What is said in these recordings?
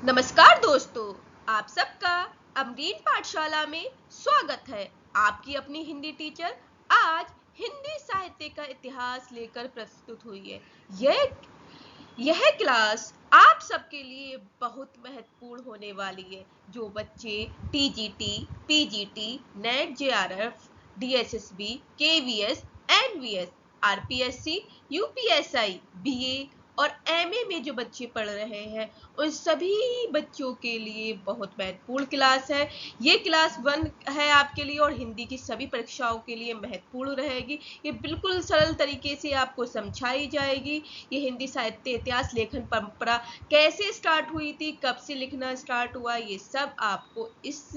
नमस्कार दोस्तों, आप सबका अमरीन पाठशाला में स्वागत है। आपकी अपनी हिंदी टीचर आज हिंदी साहित्य का इतिहास लेकर प्रस्तुत हुई है। यह क्लास आप सबके लिए बहुत महत्वपूर्ण होने वाली है। जो बच्चे TGT, PGT, NET JRF, DSSB, KVS, NVS, RPSC, UPSI, BA और एमए में जो बच्चे पढ़ रहे हैं, उन सभी बच्चों के लिए बहुत महत्वपूर्ण क्लास है। ये क्लास 1 है आपके लिए और हिंदी की सभी परीक्षाओं के लिए महत्वपूर्ण रहेगी। ये बिल्कुल सरल तरीके से आपको समझाई जाएगी। ये हिंदी साहित्य इतिहास लेखन परंपरा कैसे स्टार्ट हुई थी, कब से लिखना स्टार्ट हुआ, ये सब आपको इस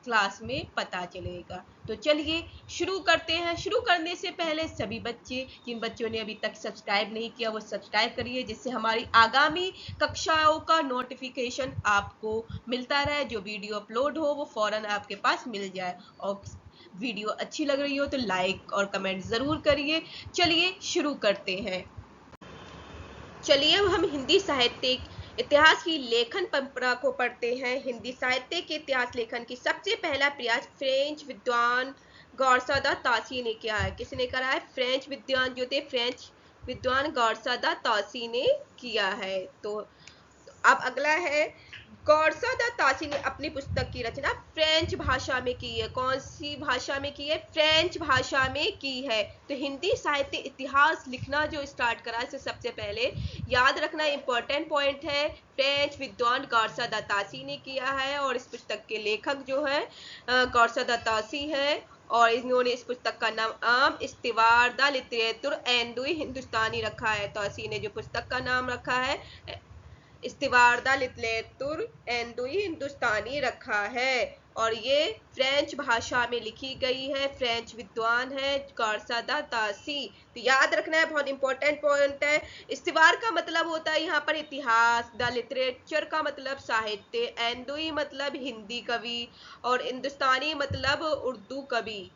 क्लास में पता चलेगा। तो चलिए शुरू करते हैं। शुरू करने से पहले सभी बच्चे, जिन बच्चों ने अभी तक सब्सक्राइब नहीं किया वो सब्सक्राइब करिए, जिससे हमारी आगामी कक्षाओं का नोटिफिकेशन आपको मिलता रहे। जो वीडियो अपलोड हो वो फौरन आपके पास मिल जाए। और वीडियो अच्छी लग रही हो तो लाइक और कमेंट जरूर करिए। चलिए शुरू करते हैं। चलिए अब हम हिंदी साहित्य इतिहास की लेखन परंपरा को पढ़ते हैं। हिंदी साहित्य के इतिहास लेखन की सबसे पहला प्रयास फ्रेंच विद्वान गौरसादा तासी ने किया है। किसने करा है? फ्रेंच विद्वान जो थे, फ्रेंच विद्वान गौरसादा तासी ने किया है। तो अब अगला है, गौरसादा तासी ने अपनी पुस्तक की रचना फ्रेंच भाषा में की है। कौन सी भाषा में की है? फ्रेंच भाषा में की है। तो हिंदी साहित्य इतिहास लिखना जो स्टार्ट करा है, सबसे पहले याद रखना इंपॉर्टेंट पॉइंट है, फ्रेंच विद्वान गौरसादा तासी ने किया है। और इस पुस्तक के लेखक जो है गौरसादा तासी है। और इन्होंने इस पुस्तक का नाम आम इस्तिवार द लिटरेचर एंडुई हिंदुस्तानी रखा है। तासी ने जो पुस्तक का नाम रखा है इस्तिवार द लिटरेचर एंडुई हिंदुस्तानी रखा है। और ये फ्रेंच भाषा में लिखी गई है। फ्रेंच विद्वान है गौरसादा तासी। तो याद रखना है, बहुत इंपॉर्टेंट पॉइंट है। इस्तिवार का मतलब होता है यहाँ पर इतिहास, द लिटरेचर का मतलब साहित्य, एंडुई मतलब हिंदी कवि, और हिंदुस्तानी मतलब उर्दू कवि।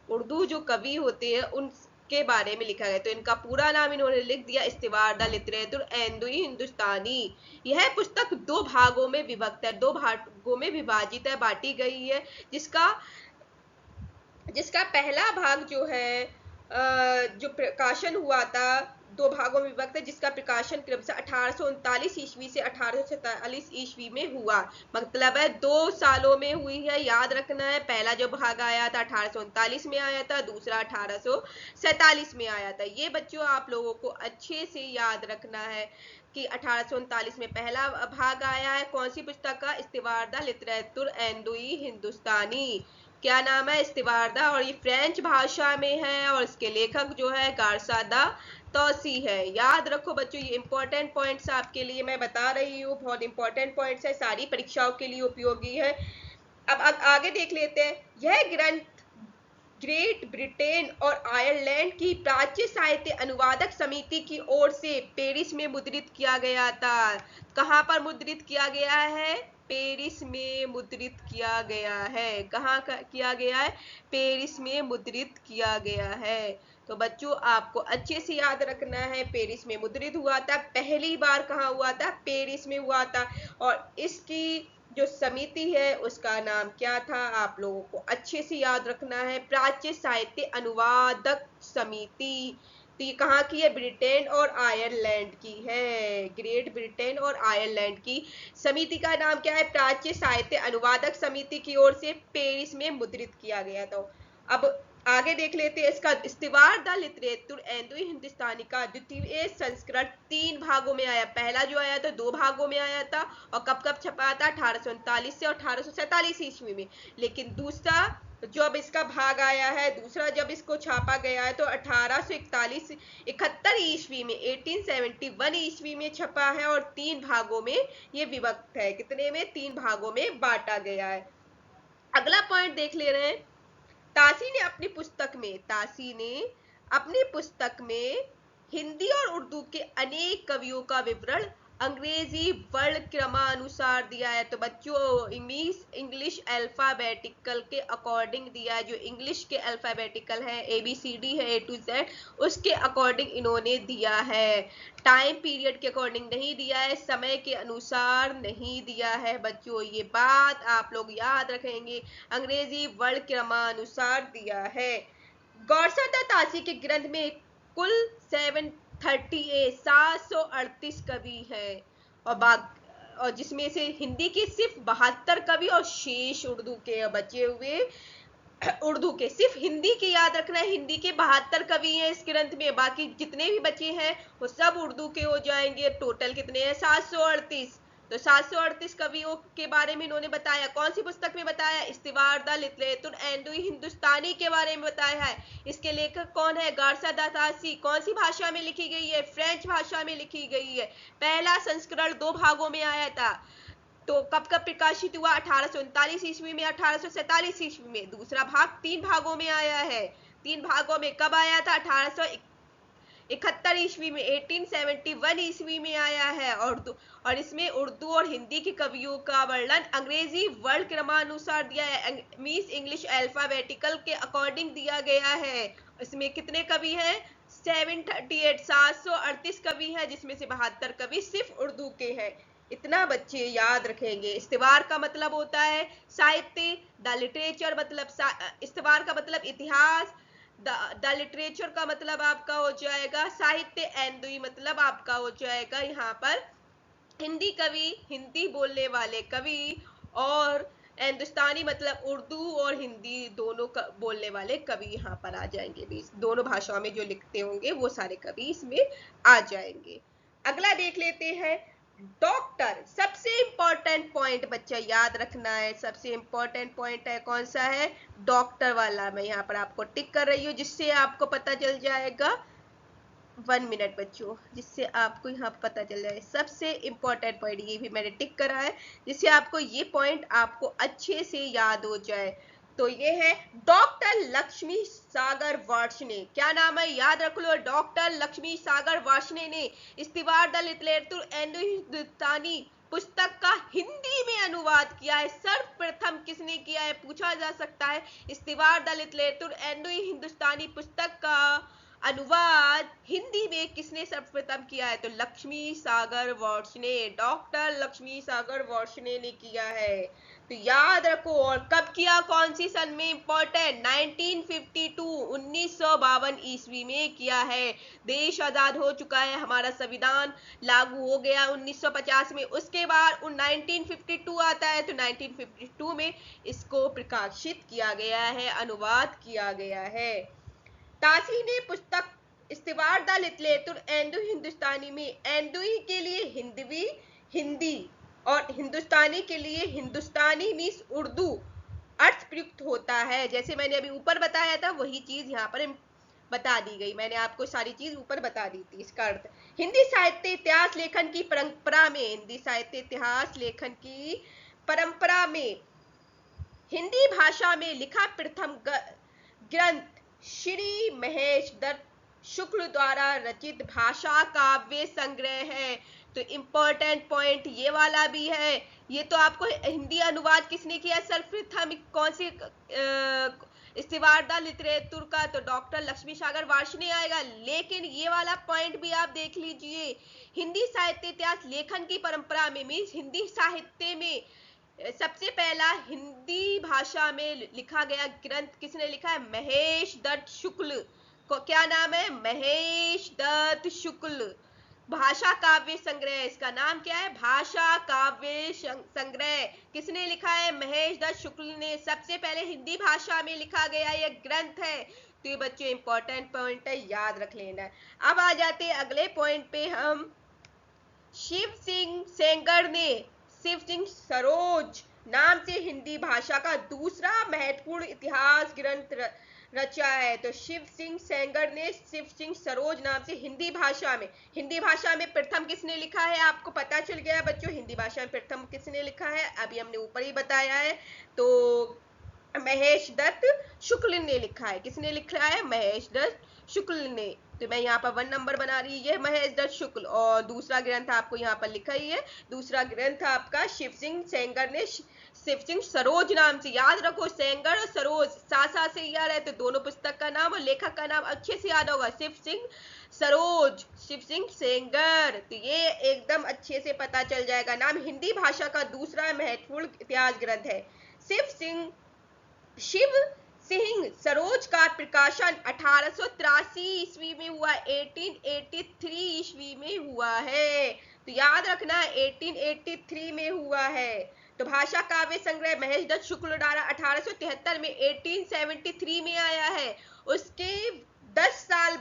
उर्दू जो कवि होते हैं उनके बारे में लिखा गया। तो इनका पूरा नाम इन्होंने लिख दिया, इस्तिवार द लिटरेचर एंडुई हिंदुस्तानी। यह पुस्तक 2 भागों में विभक्त है, 2 भागों में विभाजित है, बांटी गई है। जिसका पहला भाग जो है जो प्रकाशन हुआ था, 2 भागों में विभक्त है, जिसका प्रकाशन क्रमशः 1839 ईस्वी से 1847 ईस्वी में हुआ। मतलब है 2 सालों में हुई है। याद रखना है, पहला जो भाग आया था 1839 में आया था, दूसरा 1847 में आया था। ये बच्चों आप लोगों को अच्छे से याद रखना है कि 1839 में पहला भाग आया है। कौन सी पुस्तक का? इस्तिवार द लिटरेचर एंडुई हिंदुस्तानी। क्या नाम है? इस्तिवारदा। और ये फ्रेंच भाषा में है और इसके लेखक जो है गौरसादा तासी है। याद रखो बच्चों, ये इंपॉर्टेंट पॉइंट्स आपके लिए मैं बता रही हूँ, बहुत इंपॉर्टेंट पॉइंट्स है, सारी परीक्षाओं के लिए उपयोगी है। अब आगे देख लेते हैं। यह ग्रंथ ग्रेट ब्रिटेन और आयरलैंड की प्राच्य साहित्य अनुवादक समिति की ओर से पेरिस में मुद्रित किया गया था। कहाँ पर मुद्रित किया गया है? पेरिस में मुद्रित किया गया है। कहाँ किया गया है? पेरिस में मुद्रित किया गया है। तो बच्चों आपको अच्छे से याद रखना है, पेरिस में मुद्रित हुआ था। पहली बार कहाँ हुआ था? पेरिस में हुआ था। और इसकी जो समिति है उसका नाम क्या था? आप लोगों को अच्छे से याद रखना है, प्राच्य साहित्य अनुवादक समिति। तो ये कहाँ की है? ब्रिटेन और आयरलैंड की है। ग्रेट ब्रिटेन और आयरलैंड की समिति का नाम क्या है? प्राच्य साहित्य अनुवादक समिति की ओर से पेरिस में मुद्रित किया गया था। अब आगे देख लेते हैं। इसका इस्तिवार द लिटरेचर एंडुई हिंदुस्तानी का द्वितीय संस्करण 3 भागों में आया। पहला जो आया था 2 भागों में आया था। और कब कब छपा था? 1839 से 1847 ईस्वी में। लेकिन दूसरा जब इसका भाग आया है, दूसरा जब इसको छापा गया है तो 1841 ईस्वी में, 1871 ईस्वी में छपा है। और 3 भागों में ये विभक्त है। कितने में? 3 भागों में बांटा गया है। अगला पॉइंट देख ले रहे हैं। तासी ने अपनी पुस्तक में हिंदी और उर्दू के अनेक कवियों का विवरण अंग्रेजी वर्ण क्रमानुसार दिया है। तो बच्चों इंग्लिश अल्फाबेटिकल के अकॉर्डिंग दिया है, जो इंग्लिश के अल्फाबेटिकल है ABCD है A to Z, उसके अकॉर्डिंग इन्होंने दिया है। टाइम पीरियड के अकॉर्डिंग नहीं दिया है, समय के अनुसार नहीं दिया है बच्चों, ये बात आप लोग याद रखेंगे। अंग्रेजी वर्ण क्रमानुसार दिया है। गौरसदा तासी के ग्रंथ में कुल 738 कवि हैं और जिसमें से हिंदी के सिर्फ 72 कवि और शेष उर्दू के बचे हुए उर्दू के। सिर्फ हिंदी के याद रखना है, हिंदी के 72 कवि हैं इस ग्रंथ में, बाकी जितने भी बचे हैं वो सब उर्दू के हो जाएंगे। टोटल कितने हैं? 738। तो 738 कवियों के बारे में इन्होंने बताया। कौन सी पुस्तक में बताया? इस्तिवार द लिटरेतुर एंडुई हिंदुस्तानी के बारे में बताया है। इसके लेखक कौन है? गारसादा तासी। कौन सी भाषा में लिखी गई है? फ्रेंच भाषा में लिखी गई है। पहला संस्करण 2 भागों में आया था। तो कब कब प्रकाशित हुआ? 1839 ईस्वी में, 1847 ईस्वी में। दूसरा भाग 3 भागों में आया है। 3 भागों में कब आया था? 1871 ईस्वी में, 1871 ईस्वी में आया है। और इसमें उर्दू और हिंदी के कवियों का वर्णन अंग्रेजी वर्ण क्रमानुसार दिया है, मींस इंग्लिश अल्फाबेटिकल के अकॉर्डिंग दिया गया है। इसमें कितने कवि हैं? 738 कवि हैं, जिसमें से 72 कवि सिर्फ उर्दू के हैं। इतना बच्चे याद रखेंगे। इस्तिवार का मतलब होता है साहित्य, द लिटरेचर मतलब इस्तिवार का मतलब इतिहास, द लिटरेचर का मतलब आपका हो जाएगा साहित्य, एंदुई मतलब आपका हो जाएगा यहाँ पर हिंदी कवि, हिंदी बोलने वाले कवि, और हिंदुस्तानी मतलब उर्दू और हिंदी दोनों बोलने वाले कवि यहाँ पर आ जाएंगे। भी दोनों भाषाओं में जो लिखते होंगे वो सारे कवि इसमें आ जाएंगे। अगला देख लेते हैं डॉक्टर। सबसे इंपॉर्टेंट पॉइंट बच्चा याद रखना है, सबसे इंपॉर्टेंट पॉइंट है कौन सा है? डॉक्टर वाला। मैं यहाँ पर आपको टिक कर रही हूँ जिससे आपको पता चल जाएगा। 1 मिनट बच्चों, जिससे आपको यहाँ पता चल जाए सबसे इंपॉर्टेंट पॉइंट। ये भी मैंने टिक करा है जिससे आपको ये पॉइंट आपको अच्छे से याद हो जाए। तो ये है डॉक्टर लक्ष्मी सागर वार्ष्णे। क्या नाम है? याद रख लो, डॉक्टर लक्ष्मी सागर वार्ष्णे ने इस्तिवार द लिटरेतुर एंडो हिंदुस्तानी पुस्तक का हिंदी में अनुवाद किया है। सर्वप्रथम किसने किया है पूछा जा सकता है। इस्तिवार द लिटरेतुर एंडो हिंदुस्तानी पुस्तक का अनुवाद हिंदी में किसने सर्वप्रथम किया है? तो लक्ष्मी सागर वार्ष्णे, डॉक्टर लक्ष्मी सागर वार्ष्णे ने किया है। तो याद रखो। और कब किया? कौन सी सन में? इंपॉर्टेंट 1952 1952 ईस्वी में किया है। देश आजाद हो चुका है, हमारा संविधान लागू हो गया 1950 में। उसके बाद 1952 आता है, तो 1952 में इसको प्रकाशित किया गया है, अनुवाद किया गया है। तासी ने पुस्तक इस्तिवार द लिटरेतुर एंडो हिंदुस्तानी में एंडुई के लिए हिंदवी हिंदी और हिंदुस्तानी के लिए हिंदुस्तानी मीन्स उर्दू अर्थ प्रयुक्त होता है। जैसे मैंने अभी ऊपर बताया था वही चीज यहाँ पर बता दी गई। मैंने आपको सारी चीज ऊपर बता दी थी। इसका अर्थ हिंदी साहित्य इतिहास लेखन की परंपरा में, हिंदी साहित्य इतिहास लेखन की परंपरा में हिंदी भाषा में लिखा प्रथम ग्रंथ श्री महेश दत्त शुक्ल द्वारा रचित भाषा काव्य संग्रह है। तो इंपॉर्टेंट पॉइंट ये वाला भी है। ये तो आपको हिंदी अनुवाद किसने किया? सर्वप्रथम कौन सी इस्तिवार द लिटरेतुर का? तो डॉक्टर लक्ष्मी सागर वार्ष्णे आएगा। लेकिन ये वाला पॉइंट भी आप देख लीजिए, हिंदी साहित्य इतिहास लेखन की परंपरा में मीन्स हिंदी साहित्य में सबसे पहला हिंदी भाषा में लिखा गया ग्रंथ किसने लिखा है? महेश दत्त शुक्ल। को क्या नाम है? महेश दत्त शुक्ल। भाषा काव्य संग्रह, इसका नाम क्या है? भाषा काव्य संग्रह। किसने लिखा है? महेश दत्त शुक्ल ने। सबसे पहले हिंदी भाषा में लिखा गया यह ग्रंथ है। तो ये बच्चों इंपॉर्टेंट पॉइंट है, याद रख लेना। अब आ जाते हैं अगले पॉइंट पे। हम शिव सिंह सेंगर ने शिव सिंह सरोज नाम से हिंदी भाषा का दूसरा महत्वपूर्ण इतिहास ग्रंथ रचा है। तो शिव सिंह सेंगर ने शिव सिंह सरोज नाम से हिंदी भाषा में प्रथम किसने लिखा है? आपको पता चल गया बच्चों, हिंदी भाषा में प्रथम किसने लिखा है? अभी हमने ऊपर ही बताया है। तो महेश दत्त शुक्ल ने लिखा है। किसने लिखा है? महेश दत्त शुक्ल ने। तो मैं यहाँ पर 1 नंबर बना रही है महेश दत्त शुक्ल। और दूसरा ग्रंथ आपको यहाँ पर लिखा ही है। दूसरा ग्रंथ आपका शिव सिंह सेंगर ने शिव सिंह सरोज नाम से। याद रखो, सेंगर और सरोज साथ साथ से याद है, तो दोनों पुस्तक का नाम और लेखक का नाम अच्छे से याद होगा। शिव सिंह सरोज, शिव सिंह सेंगर, तो ये एकदम अच्छे से पता चल जाएगा। नाम हिंदी भाषा का दूसरा महत्वपूर्ण इतिहास ग्रंथ है। शिव सिंह सरोज का प्रकाशन 1883 ईस्वी में हुआ, 1883 ईस्वी में हुआ है। तो याद रखना 1883 में हुआ है। तो भाषा काव्य संग्रह महेश दत्त शुक्ल द्वारा 1873 में 1873 में आया है। उसके 10 साल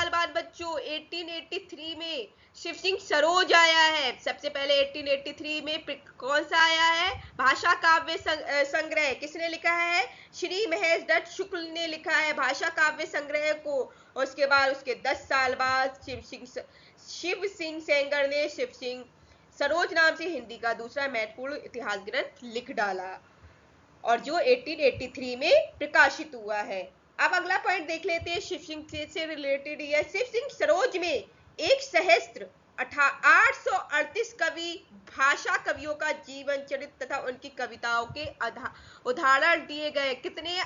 बाद बच्चों 1883 में शिव सिंह सरोज आया है। सबसे पहले 1883 में कौन सा आया है? भाषा काव्य संग्रह। किसने लिखा है? श्री महेश दत्त शुक्ल ने लिखा है भाषा काव्य संग्रह को। और उसके बाद उसके 10 साल बाद शिव सिंह सेंगर ने शिव सिंह सरोज नाम से हिंदी का दूसरा महत्वपूर्ण इतिहास ग्रंथ लिख डाला, और जो 1883 में प्रकाशित हुआ है। अब अगला पॉइंट देख लेते हैं शिव सिंह से रिलेटेड। है शिव सिंह सरोज में 838 कवि भाषा कवियों का जीवन चरित्र तथा उनकी कविताओं के उदाहरण दिए गए। कितने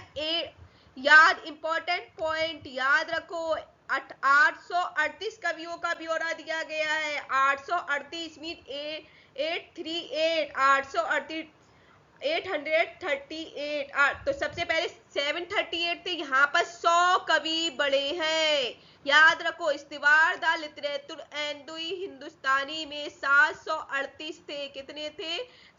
याद इंपॉर्टेंट पॉइंट याद रखो, 838 कवियों का ब्यौरा दिया गया है। 838 मीन 838 838 838। तो सबसे पहले 738 थे, यहाँ पर 100 कवि बड़े हैं। याद रखो, इस्तीवार द लिटरेचर एंडुई हिंदुस्तानी में 738 थे। कितने थे?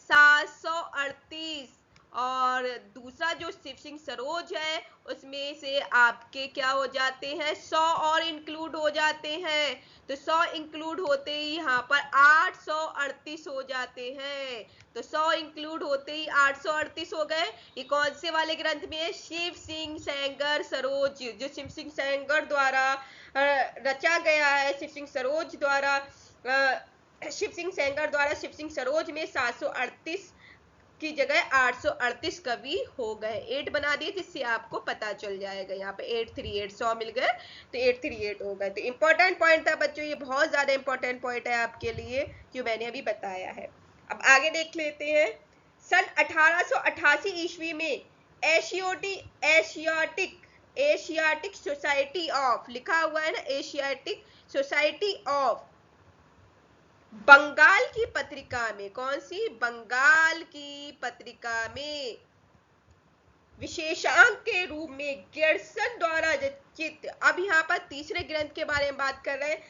738। और दूसरा जो शिव सिंह सरोज है उसमें से आपके क्या हो जाते हैं? 100 और इंक्लूड हो जाते हैं। तो 100 इंक्लूड होते ही यहाँ पर 838 हो जाते हैं। तो 100 इंक्लूड होते ही 838 हो गए। ये कौन से वाले ग्रंथ में है? शिव सिंह सेंगर सरोज, जो शिव सिंह सेंगर द्वारा रचा गया है। शिव सिंह सरोज द्वारा शिव सिंह सेंगर द्वारा शिव सिंह सरोज में 738 की जगह 838 कवि हो गए। 8 बना दिए जिससे आपको पता चल जाएगा। यहाँ पे 838 100 मिल गए तो 838 हो गए। तो इंपॉर्टेंट पॉइंट था बच्चों, ये बहुत ज्यादा इंपॉर्टेंट पॉइंट है आपके लिए जो मैंने अभी बताया है। अब आगे देख लेते हैं। सन 1888 ईस्वी में एशियाटिक सोसाइटी ऑफ, लिखा हुआ है ना, एशियाटिक सोसाइटी ऑफ बंगाल की पत्रिका में, कौन सी? बंगाल की पत्रिका में विशेषांक के रूप में ग्रियर्सन द्वारा रचित। अब यहाँ पर तीसरे ग्रंथ के बारे में बात कर रहे हैं।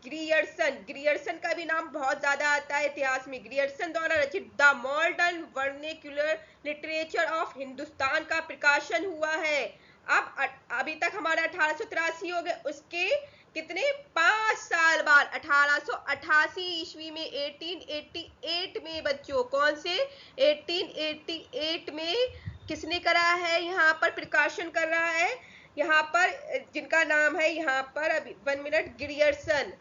ग्रियर्सन का भी नाम बहुत ज्यादा आता है इतिहास में। ग्रियर्सन द्वारा रचित the modern vernacular literature of Hindustan का प्रकाशन हुआ है। अब अभी तक हमारा 1883 हो गए, उसके कितने? 5 साल बाद 1888 ईस्वी में 1888 में बच्चों, कौन से? 1888 में किसने करा है? यहाँ पर प्रकाशन कर रहा है, यहाँ पर जिनका नाम है, यहाँ पर अभी 1 मिनट, ग्रियर्सन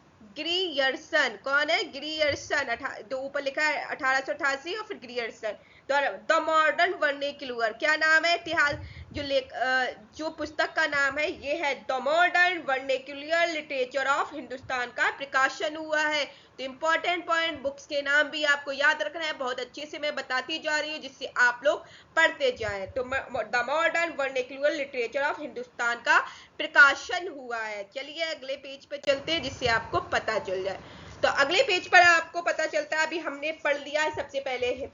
कौन है? ग्रियर्सन, तो ऊपर लिखा है 1888 और फिर ग्रियर्सन द्वारा द मॉडर्न वर्नेक्युलर। क्या नाम है? इतिहास जो पुस्तक का नाम है ये है the modern vernacular literature of Hindustan का प्रकाशन हुआ है। तो इंपॉर्टेंट पॉइंट, बुक्स के नाम भी आपको याद रखना है। बहुत अच्छे से मैं बताती जा रही हूँ जिससे आप लोग पढ़ते जाएं। तो the modern vernacular literature of Hindustan का प्रकाशन हुआ है। चलिए अगले पेज पे चलते हैं जिससे आपको पता चल जाए। तो अगले पेज पर आपको पता चलता है, अभी हमने पढ़ लिया है सबसे पहले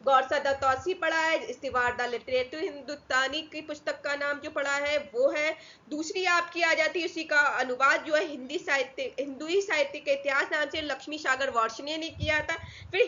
गौरसा द तौसी पढ़ा है, इस्तीवार द लिटरेचर हिंदुस्तानी की पुस्तक का नाम जो पढ़ा है वो है। दूसरी आपकी आ जाती है, उसी का अनुवाद जो है हिंदुई साहित्य के इतिहास नाम से लक्ष्मी सागर वार्ष्णेय ने किया था। फिर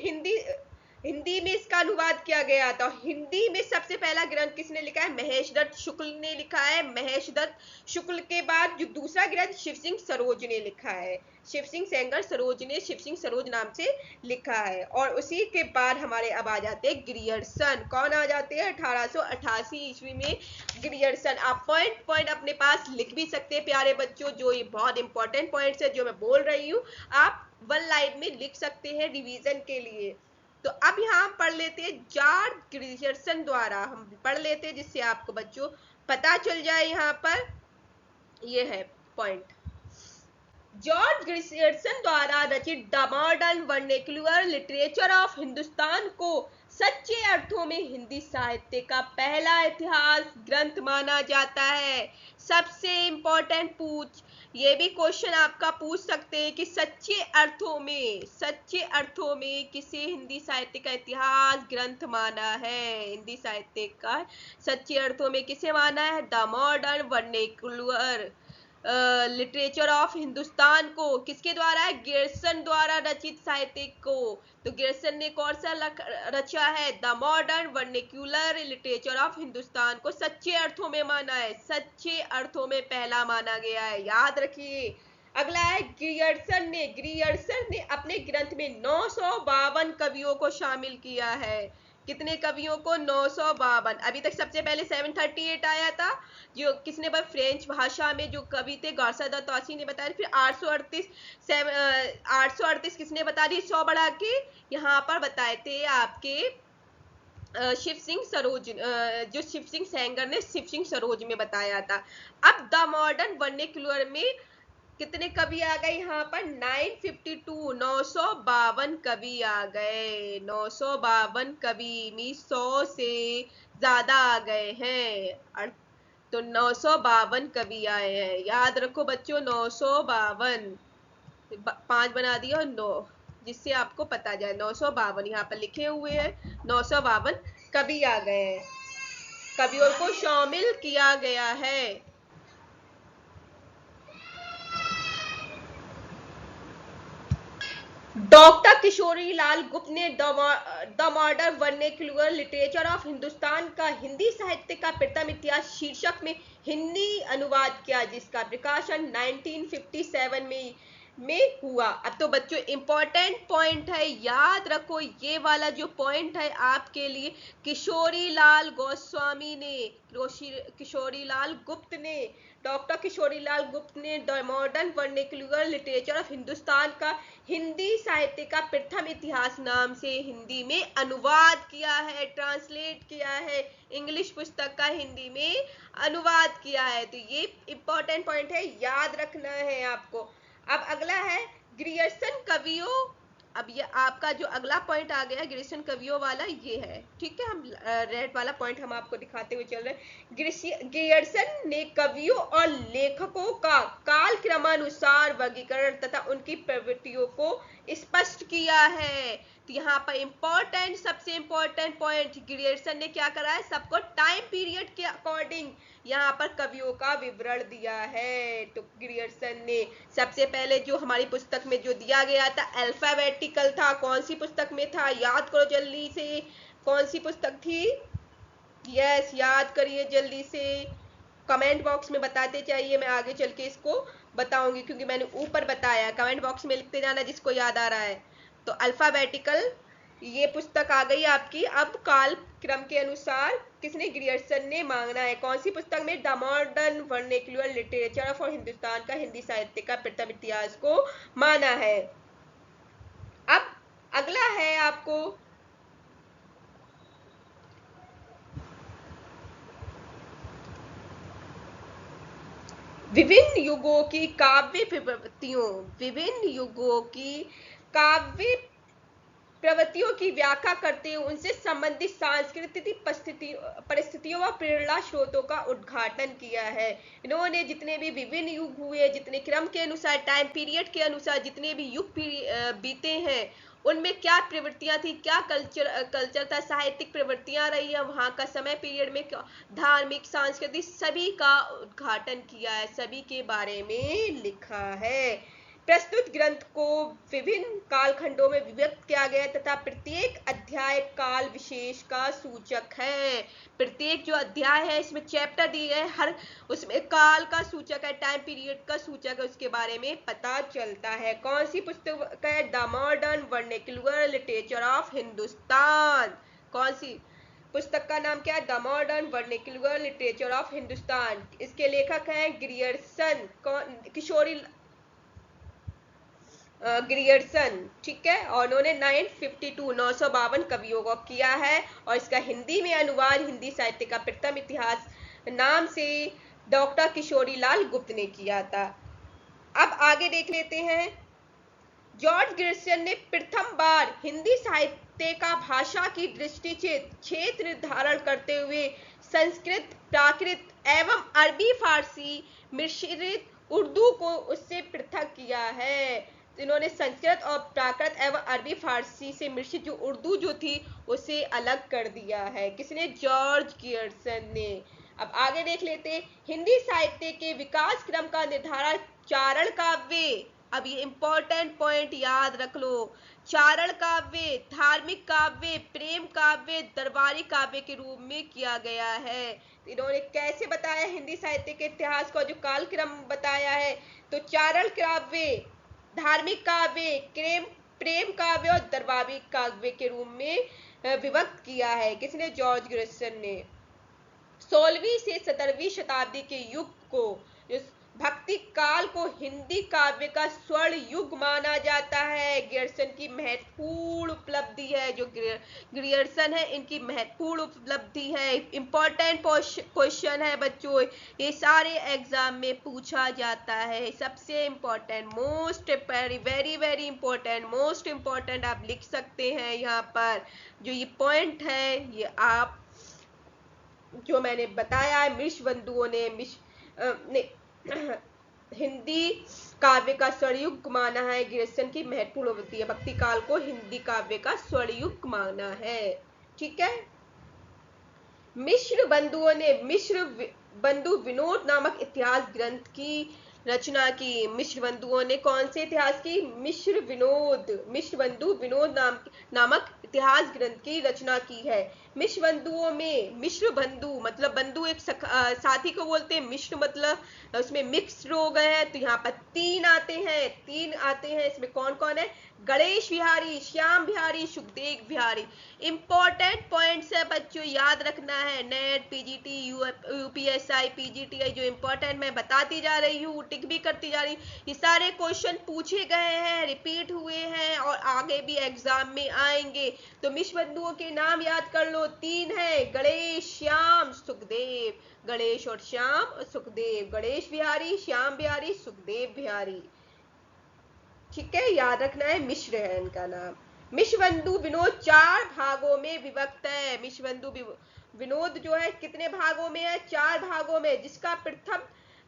हिंदी में इसका अनुवाद किया गया था। हिंदी में सबसे पहला ग्रंथ किसने लिखा है? महेश दत्त शुक्ल ने लिखा है। महेश दत्त शुक्ल के बाद जो दूसरा ग्रंथ शिव सिंह सरोज ने लिखा है। शिव सिंह सेंगर सरोज ने शिव सिंह सरोज नाम से लिखा है। और उसी के बाद हमारे अब आ जाते हैं ग्रियर्सन। कौन आ जाते हैं? 1888 ईस्वी में ग्रियर्सन। आप पॉइंट अपने पास लिख भी सकते हैं प्यारे बच्चों, जो ये बहुत इंपॉर्टेंट पॉइंट्स है जो मैं बोल रही हूँ, आप 1 लाइन में लिख सकते हैं रिवीजन के लिए। तो अब यहाँ हम पढ़ लेते हैं जॉर्ज ग्रियर्सन द्वारा, हम पढ़ लेते हैं जिससे आपको बच्चों पता चल जाए। यहाँ पर ये है पॉइंट, जॉर्ज ग्रियर्सन द्वारा रचित the modern vernacular literature of Hindustan को सच्चे अर्थों में हिंदी साहित्य का पहला इतिहास ग्रंथ माना जाता है। सबसे इंपॉर्टेंट ये भी क्वेश्चन आपका पूछ सकते हैं कि सच्चे अर्थों में किसे हिंदी साहित्य का इतिहास ग्रंथ माना है, हिंदी साहित्य का सच्चे अर्थों में किसे माना है? The modern vernacular literature of Hindustan को किसके द्वारा है? गियर्सन द्वारा रचित साहित्य को। तो गियर्सन ने कौन सा रचा है? The modern vernacular literature of Hindustan को सच्चे अर्थों में माना है, सच्चे अर्थों में पहला माना गया है, याद रखिए। अगला है ग्रियर्सन ने अपने ग्रंथ में 952 कवियों को शामिल किया है। कितने कवियों को? 952। अभी तक सबसे पहले 738 आया था, जो किसने बताया? फ्रेंच भाषा में जो कवि थे गौसा द तौसी ने बताया। फिर 838 किसने बता दी? 100 बढ़ा के यहाँ पर बताए थे आपके शिव सिंह सरोज, जो शिव सिंह सेंगर ने शिव सिंह सरोज में बताया था। अब द मॉडर्न वर्नेक्युलर में कितने कवि आ गए? यहाँ पर 952 952 कवि आ गए, 952 कवि में 100 से ज्यादा आ गए हैं, तो 952 कवि आए हैं। याद रखो बच्चों 952, 5 बना दिया और 9, जिससे आपको पता जाए 952 यहाँ पर लिखे हुए हैं। 952 कवि आ गए हैं, कवियों को शामिल किया गया है। डॉक्टर किशोरी लाल गुप्त ने the modern vernacular literature of Hindustan का हिंदी साहित्य का प्रथम इतिहास शीर्षक में हिंदी अनुवाद किया, जिसका प्रकाशन 1957 में हुआ। अब तो बच्चों इंपॉर्टेंट पॉइंट है, याद रखो ये वाला जो पॉइंट है आपके लिए, किशोरी लाल गोस्वामी ने, किशोरी लाल गुप्त ने, डॉक्टर किशोरी लाल गुप्त ने the modern vernacular literature of Hindustan का हिंदी साहित्य का प्रथम इतिहास नाम से हिंदी में अनुवाद किया है, ट्रांसलेट किया है, इंग्लिश पुस्तक का हिंदी में अनुवाद किया है। तो ये इंपॉर्टेंट पॉइंट है, याद रखना है आपको। अब अगला है ग्रियर्सन कवियों। अब ये आपका जो अगला पॉइंट आ गया ग्रियर्सन कवियों वाला, ये है, ठीक है। हम रेड वाला पॉइंट हम आपको दिखाते हुए चल रहे हैं। ग्रियर्सन ने कवियों और लेखकों का काल क्रमानुसार वर्गीकरण तथा उनकी प्रवृत्तियों को स्पष्ट किया है। तो यहाँ पर इंपॉर्टेंट, सबसे इंपॉर्टेंट पॉइंट, ग्रियर्सन ने क्या करा है? सबको टाइम पीरियड के अकॉर्डिंग यहाँ पर कवियों का विवरण दिया है। तो ग्रियर्सन ने सबसे पहले जो हमारी पुस्तक में जो दिया गया था अल्फाबेटिकल था, कौन सी पुस्तक में था? याद करो जल्दी से, कौन सी पुस्तक थी? यस, याद करिए जल्दी से, कमेंट बॉक्स में बताते चाहिए, मैं आगे चल के इसको बताऊंगी क्योंकि मैंने ऊपर बताया। कमेंट बॉक्स में लिखते जाना जिसको याद आ रहा है। तो अल्फाबेटिकल ये पुस्तक आ गई आपकी। अब काल क्रम के अनुसार किसने? ग्रियर्सन ने मांगना है, कौन सी पुस्तक में? The modern vernacular literature for Hindustan का हिंदी साहित्य का प्रथम इतिहास को माना है। अब अगला है आपको विभिन्न युगों की काव्य प्रवृत्तियों, विभिन्न युगों की काव्य प्रवृत्तियों की व्याख्या करते हुए उनसे संबंधित सांस्कृतिक परिस्थितियों व प्रेरणा स्रोतों का उद्घाटन किया है। इन्होंने जितने भी विभिन्न युग हुए, जितने क्रम के अनुसार, टाइम पीरियड के अनुसार जितने भी युग बीते हैं, उनमें क्या प्रवृत्तियां थी, क्या कल्चर था, साहित्यिक प्रवृत्तियां रही है वहां का, समय पीरियड में धार्मिक, सांस्कृतिक, सभी का उद्घाटन किया है, सभी के बारे में लिखा है। प्रस्तुत ग्रंथ को विभिन्न कालखंडों में विभक्त किया गया तथा प्रत्येक अध्याय काल विशेष का सूचक है। प्रत्येक जो अध्याय है इसमें चैप्टर दिए गए, हर उसमें काल का सूचक है, टाइम पीरियड का सूचक है, उसके बारे में पता चलता है। कौन सी पुस्तक है? The modern vernacular literature of Hindustan. कौन सी पुस्तक का नाम क्या है? The modern vernacular literature of Hindustan. इसके लेखक हैं ग्रियर्सन। किशोरी ग्रियर्सन, ठीक है, और उन्होंने 952 कवियों को किया है, और इसका हिंदी में अनुवाद हिंदी साहित्य का प्रथम इतिहास नाम से डॉक्टर किशोरी लाल गुप्त ने किया था। अब आगे देख लेते हैं। जॉर्ज ग्रियर्सन ने प्रथम बार हिंदी साहित्य का भाषा की दृष्टि से क्षेत्र निर्धारण करते हुए संस्कृत, प्राकृत एवं अरबी फारसी मिश्रित उर्दू को उससे पृथक किया है। तो इन्होंने संस्कृत और प्राकृत एवं अरबी फारसी से मिश्रित जो उर्दू जो थी उसे अलग कर दिया है। किसने? जॉर्ज ग्रियर्सन ने। अब आगे देख लेते हैं। हिंदी साहित्य के विकास क्रम का निर्धारण चारण काव्य, अब ये इंपॉर्टेंट पॉइंट याद रख लो, चारण काव्य, धार्मिक काव्य, प्रेम काव्य, दरबारी काव्य के रूप में किया गया है। तो इन्होंने कैसे बताया हिंदी साहित्य के इतिहास का जो कालक्रम बताया है? तो चारण काव्य, धार्मिक काव्य, प्रेम काव्य और दरबारी काव्य के रूप में विभक्त किया है। किसने? जॉर्ज ग्रियर्सन ने। 16वीं से 17वीं शताब्दी के युग को, इस भक्ति काल को हिंदी काव्य का स्वर्ण युग माना जाता है। ग्रियर्सन की महत्वपूर्ण उपलब्धि है, जो ग्रियर्सन है इनकी महत्वपूर्ण उपलब्धि है। इंपॉर्टेंट क्वेश्चन है बच्चों, ये सारे एग्जाम में पूछा जाता है। सबसे important, most very very very important, most important आप लिख सकते हैं यहाँ पर। जो ये पॉइंट है ये आप जो मैंने बताया है, मिश्र बंधुओं ने हिंदी काव्य का स्वर्णयुग माना है। ग्रियर्सन की महत्वपूर्ण उपलब्धि है, भक्ति काल को हिंदी काव्य का स्वर्णयुग माना है। ठीक है। मिश्र बंधुओं ने मिश्र बंधु विनोद नामक इतिहास ग्रंथ की रचना की। मिश्र बंधुओं ने कौन से इतिहास की? मिश्र बंधु विनोद नामक इतिहास ग्रंथ की रचना की है। मिश्र बंधुओं में, मिश्र बंधु मतलब बंधु एक साथी को बोलते हैं, मिश्र मतलब उसमें मिक्स हो गए हैं। तो यहाँ पर तीन आते हैं। इसमें कौन कौन है? गणेश बिहारी, श्याम बिहारी, सुखदेव बिहारी। इंपॉर्टेंट पॉइंट्स है बच्चों, याद रखना है। नेट, पीजीटी, यूपीएसआई, पीजीटीआई जो इंपॉर्टेंट मैं बताती जा रही हूँ, टिक भी करती जा रही हूँ, ये सारे क्वेश्चन पूछे गए हैं, रिपीट हुए हैं और आगे भी एग्जाम में आएंगे। तो मिश्र बंधुओं के नाम याद कर लो, तीन है, गणेश, श्याम, सुखदेव। गणेश और श्याम और सुखदेव, गणेश बिहारी, श्याम बिहारी, सुखदेव बिहारी। ठीक है, याद रखना है, मिश्र है इनका नाम। मिश्र बंधु विनोद 4 भागों में विभक्त है। मिश्र बंधु विनोद जो है कितने भागों में है? 4 भागों में, जिसका प्रथम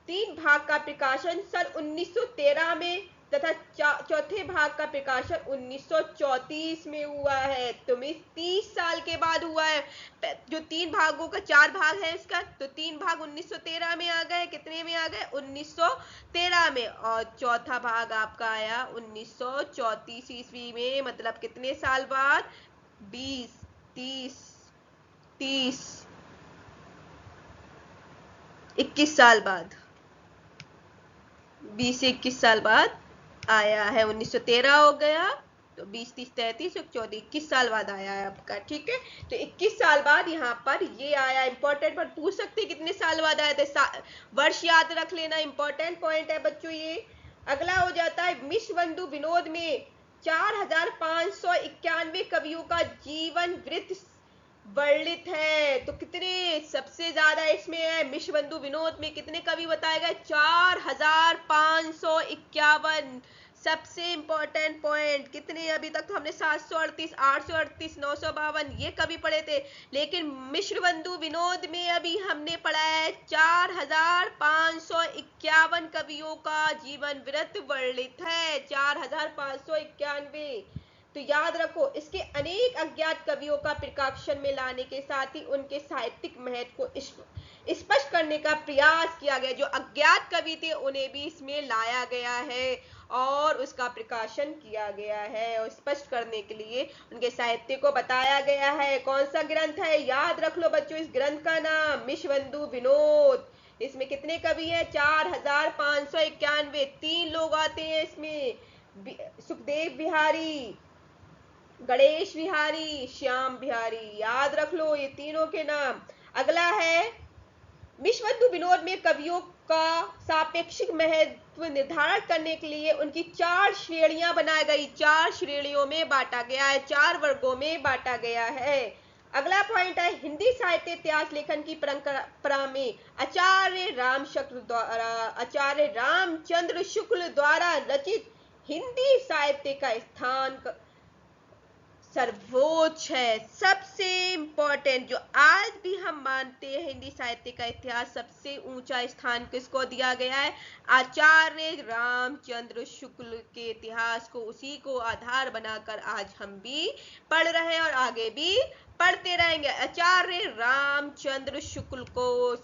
3 भाग का प्रकाशन सन 1913 में तथा चौथे भाग का प्रकाशन 1934 में हुआ है। तो 30 साल के बाद हुआ है। जो 3 भागों का 4 भाग है इसका, तो 3 भाग 1913 में आ गए। कितने में आ गए? 1913 में। और चौथा भाग आपका आया 1934 ईस्वी में, मतलब कितने साल बाद? 20, 30, 21 साल बाद, 20 से 21 साल बाद आया है। 1913 हो गया, तो 20, 30, 33, 14, 21 साल बाद आया है आपका। ठीक है, तो 21 साल बाद यहाँ पर ये आया। इंपॉर्टेंट पर पूछ सकते कितने साल बाद आया था, वर्ष याद रख लेना, इंपॉर्टेंट पॉइंट है बच्चों ये। अगला हो जाता है, मिश्र बंधु विनोद में 4591 कवियों का जीवन वृत्त वर्णित है। तो कितने सबसे ज्यादा इसमें है? मिश्र बंधु विनोद में कितने कवि बताए गए? 4551। सबसे इंपॉर्टेंट पॉइंट, कितने? अभी तक तो हमने 738, 838, 952 ये कवि पढ़े थे, लेकिन मिश्र बंधु विनोद में अभी हमने पढ़ा है 4551 कवियों का जीवन वृत्त वर्णित है। 4591। तो याद रखो, इसके अनेक अज्ञात कवियों का प्रकाशन में लाने के साथ ही उनके साहित्यिक महत्व को स्पष्ट करने का प्रयास किया गया। जो अज्ञात कवि थे उन्हें भी इसमें लाया गया है और उसका प्रकाशन किया गया है, और स्पष्ट करने के लिए उनके साहित्य को बताया गया है। कौन सा ग्रंथ है? याद रख लो बच्चों इस ग्रंथ का नाम, मिश्र बंधु विनोद। इसमें कितने कवि हैं? 4591। 3 लोग आते हैं इसमें, सुखदेव बिहारी, गणेश बिहारी, श्याम बिहारी। याद रख लो ये तीनों के नाम। अगला है, मिश्र बंधु विनोद में कवियों का सापेक्षिक महत्व निर्धारण करने के लिए उनकी 4 श्रेणियां बनाई गई, 4 श्रेणियों में बांटा गया है, 4 वर्गों में बांटा गया है। अगला पॉइंट है हिंदी साहित्य इतिहास लेखन की परंपरा में आचार्य रामचंद्र शुक्ल द्वारा रचित हिंदी साहित्य का स्थान सर्वोच्च है। सबसे इंपॉर्टेंट जो आज भी हम मानते हैं हिंदी साहित्य का इतिहास सबसे ऊंचा स्थान किसको दिया गया है? आचार्य रामचंद्र शुक्ल के इतिहास को, उसी को आधार बनाकर आज हम भी पढ़ रहे हैं और आगे भी पढ़ते रहेंगे। आचार्य रामचंद्र शुक्ल को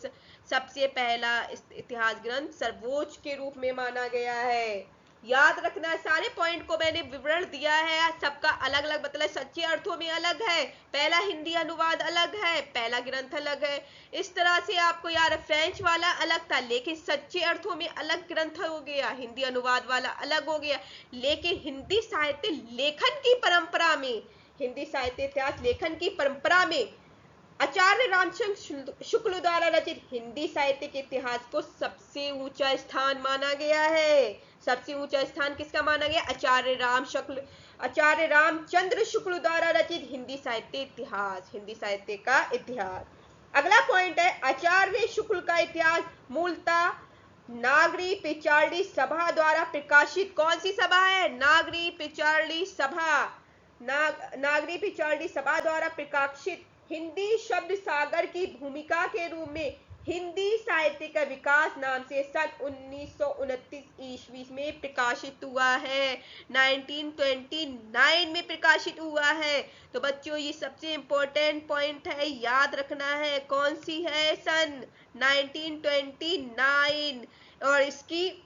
सबसे पहला इतिहास ग्रंथ सर्वोच्च के रूप में माना गया है। याद रखना, सारे पॉइंट को मैंने विवरण दिया है, सबका अलग अलग मतलब सच्चे अर्थों में अलग है, पहला हिंदी अनुवाद अलग है, पहला ग्रंथ अलग है। इस तरह से आपको यार फ्रेंच वाला अलग था लेकिन सच्चे अर्थों में अलग ग्रंथ हो गया, हिंदी अनुवाद वाला अलग हो गया। लेकिन हिंदी साहित्य लेखन की परंपरा में, हिंदी साहित्य इतिहास लेखन की परंपरा में आचार्य रामचंद्र शुक्ल द्वारा रचित हिंदी साहित्य के इतिहास को सबसे ऊंचा स्थान माना गया है। सबसे ऊंचा स्थान किसका माना गया? आचार्य रामचंद्र शुक्ल द्वारा रचित हिंदी साहित्य इतिहास, हिंदी साहित्य का इतिहास। अगला पॉइंट है आचार्य शुक्ल का इतिहास मूलतः नागरी पिचारडी सभा द्वारा प्रकाशित, कौन सी सभा है? नागरी पिचारडी सभा, नागरी पिचारडी सभा द्वारा प्रकाशित हिंदी शब्द सागर की भूमिका के रूप में हिंदी साहित्य का विकास नाम से सन 1929 ईस्वी में प्रकाशित हुआ है, 1929 में प्रकाशित हुआ है। तो बच्चों ये सबसे इंपॉर्टेंट पॉइंट है, याद रखना है। कौन सी है? सन 1929। और इसकी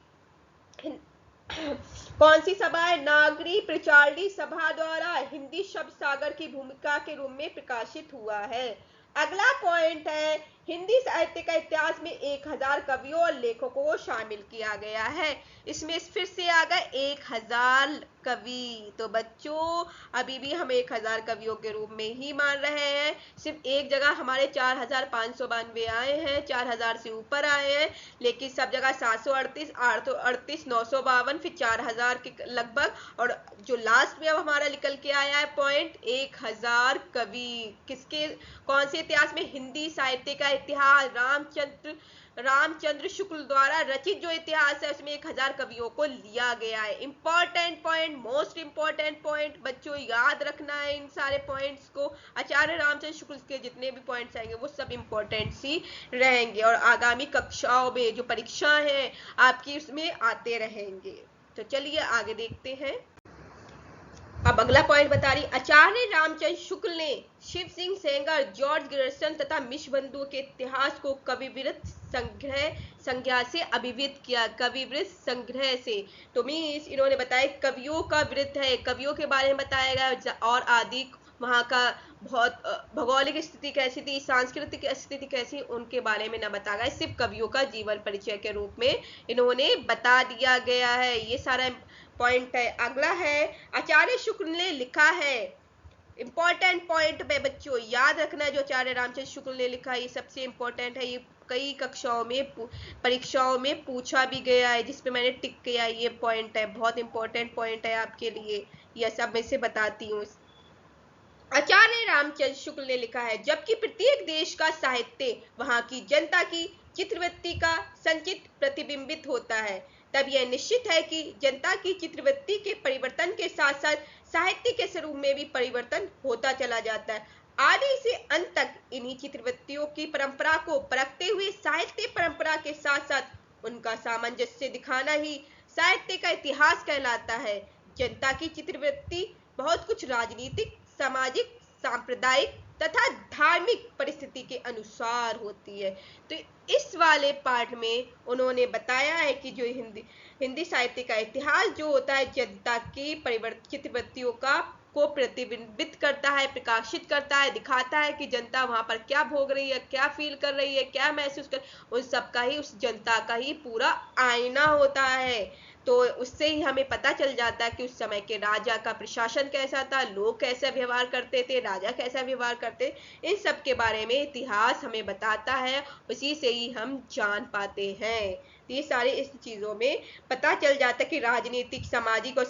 कौन सी सभा है? नागरी पिचारडी सभा द्वारा हिंदी शब्द सागर की भूमिका के रूप में प्रकाशित हुआ है। अगला पॉइंट है हिंदी साहित्य का इतिहास में 1000 कवियों और लेखकों को शामिल किया गया है। इसमें फिर से आ गए 1000 कवि। तो बच्चों अभी भी हम 1000 कवियों के रूप में ही मान रहे हैं। सिर्फ एक जगह हमारे 4592 आए हैं, 4000 से ऊपर आए हैं, लेकिन सब जगह 738, 838, 952, फिर 4000 के लगभग। और जो लास्ट में अब हमारा निकल के आया है पॉइंट 1000 कवि। किसके, कौन से इतिहास में? हिंदी साहित्य का इतिहास रामचंद्र शुक्ल द्वारा रचित जो इतिहास है उसमें 1000 कवियों को लिया गया है। Important point, most important point बच्चों याद रखना है इन सारे पॉइंट्स को। आचार्य रामचंद्र शुक्ल के जितने भी पॉइंट्स आएंगे वो सब इंपॉर्टेंट ही रहेंगे और आगामी कक्षाओं में जो परीक्षा है आपकी उसमें आते रहेंगे। तो चलिए आगे देखते हैं। अब अगला पॉइंट बता रही, आचार्य रामचंद्र शुक्ल ने शिव सिंह सेंगर, जॉर्ज ग्रियर्सन तथा मिश्रबंधु के इतिहास को कविवृत्त संग्रह से अभिव्यक्त किया। कविवृत्त संग्रह से तो मीन्स इन्होंने बताया कवियों का वृत्त है, कवियों के बारे में बताया गया और आदि वहाँ का बहुत भौगोलिक स्थिति कैसी थी, सांस्कृतिक स्थिति कैसी, उनके बारे में न बताया गया, सिर्फ कवियों का जीवन परिचय के रूप में इन्होंने बता दिया गया है। ये सारा पॉइंट है। अगला है आचार्य शुक्ल ने लिखा है, इंपॉर्टेंट पॉइंट पे बच्चों याद रखना है जो आचार्य रामचंद्र शुक्ल ने लिखा है ये सबसे इंपॉर्टेंट है। ये कई कक्षाओं में परीक्षाओं में पूछा भी गया है, जिसपे मैंने टिक किया। ये पॉइंट है, बहुत इंपॉर्टेंट पॉइंट है आपके लिए, यह सब मैं से बताती हूँ। आचार्य रामचंद्र शुक्ल ने लिखा है, जबकि प्रत्येक देश का साहित्य वहां की जनता की चित्रवृत्ति का संचित प्रतिबिंबित होता है, तब यह निश्चित है कि जनता की चित्रवृत्ति के परिवर्तन के साथ साथ साहित्य के स्वरूप में भी परिवर्तन होता चला जाता है। आदि से अंत तक इन्हीं चित्रवृत्तियों की परंपरा को परखते हुए साहित्य परंपरा के साथ साथ उनका सामंजस्य दिखाना ही साहित्य का इतिहास कहलाता है। जनता की चित्रवृत्ति बहुत कुछ राजनीतिक, सामाजिक, सांप्रदायिक तथा धार्मिक परिस्थिति के अनुसार होती है। तो इस वाले पार्ट में उन्होंने बताया है कि जो हिंदी साहित्य का इतिहास जो होता है जनता की चित्रवृत्तियों को प्रतिबिंबित करता है, प्रकाशित करता है, दिखाता है कि जनता वहां पर क्या भोग रही है, क्या फील कर रही है, क्या महसूस कर, उन सब का ही, उस जनता का ही पूरा आईना होता है। तो उससे ही हमें पता चल जाता है कि उस समय के राजा का प्रशासन कैसा था, लोग कैसा व्यवहार करते थे, राजा कैसा व्यवहार करते, इन सब के बारे में इतिहास हमें बताता है, उसी से ही हम जान पाते हैं। तो ये सारी इस चीजों में पता चल जाता है कि राजनीतिक, सामाजिक और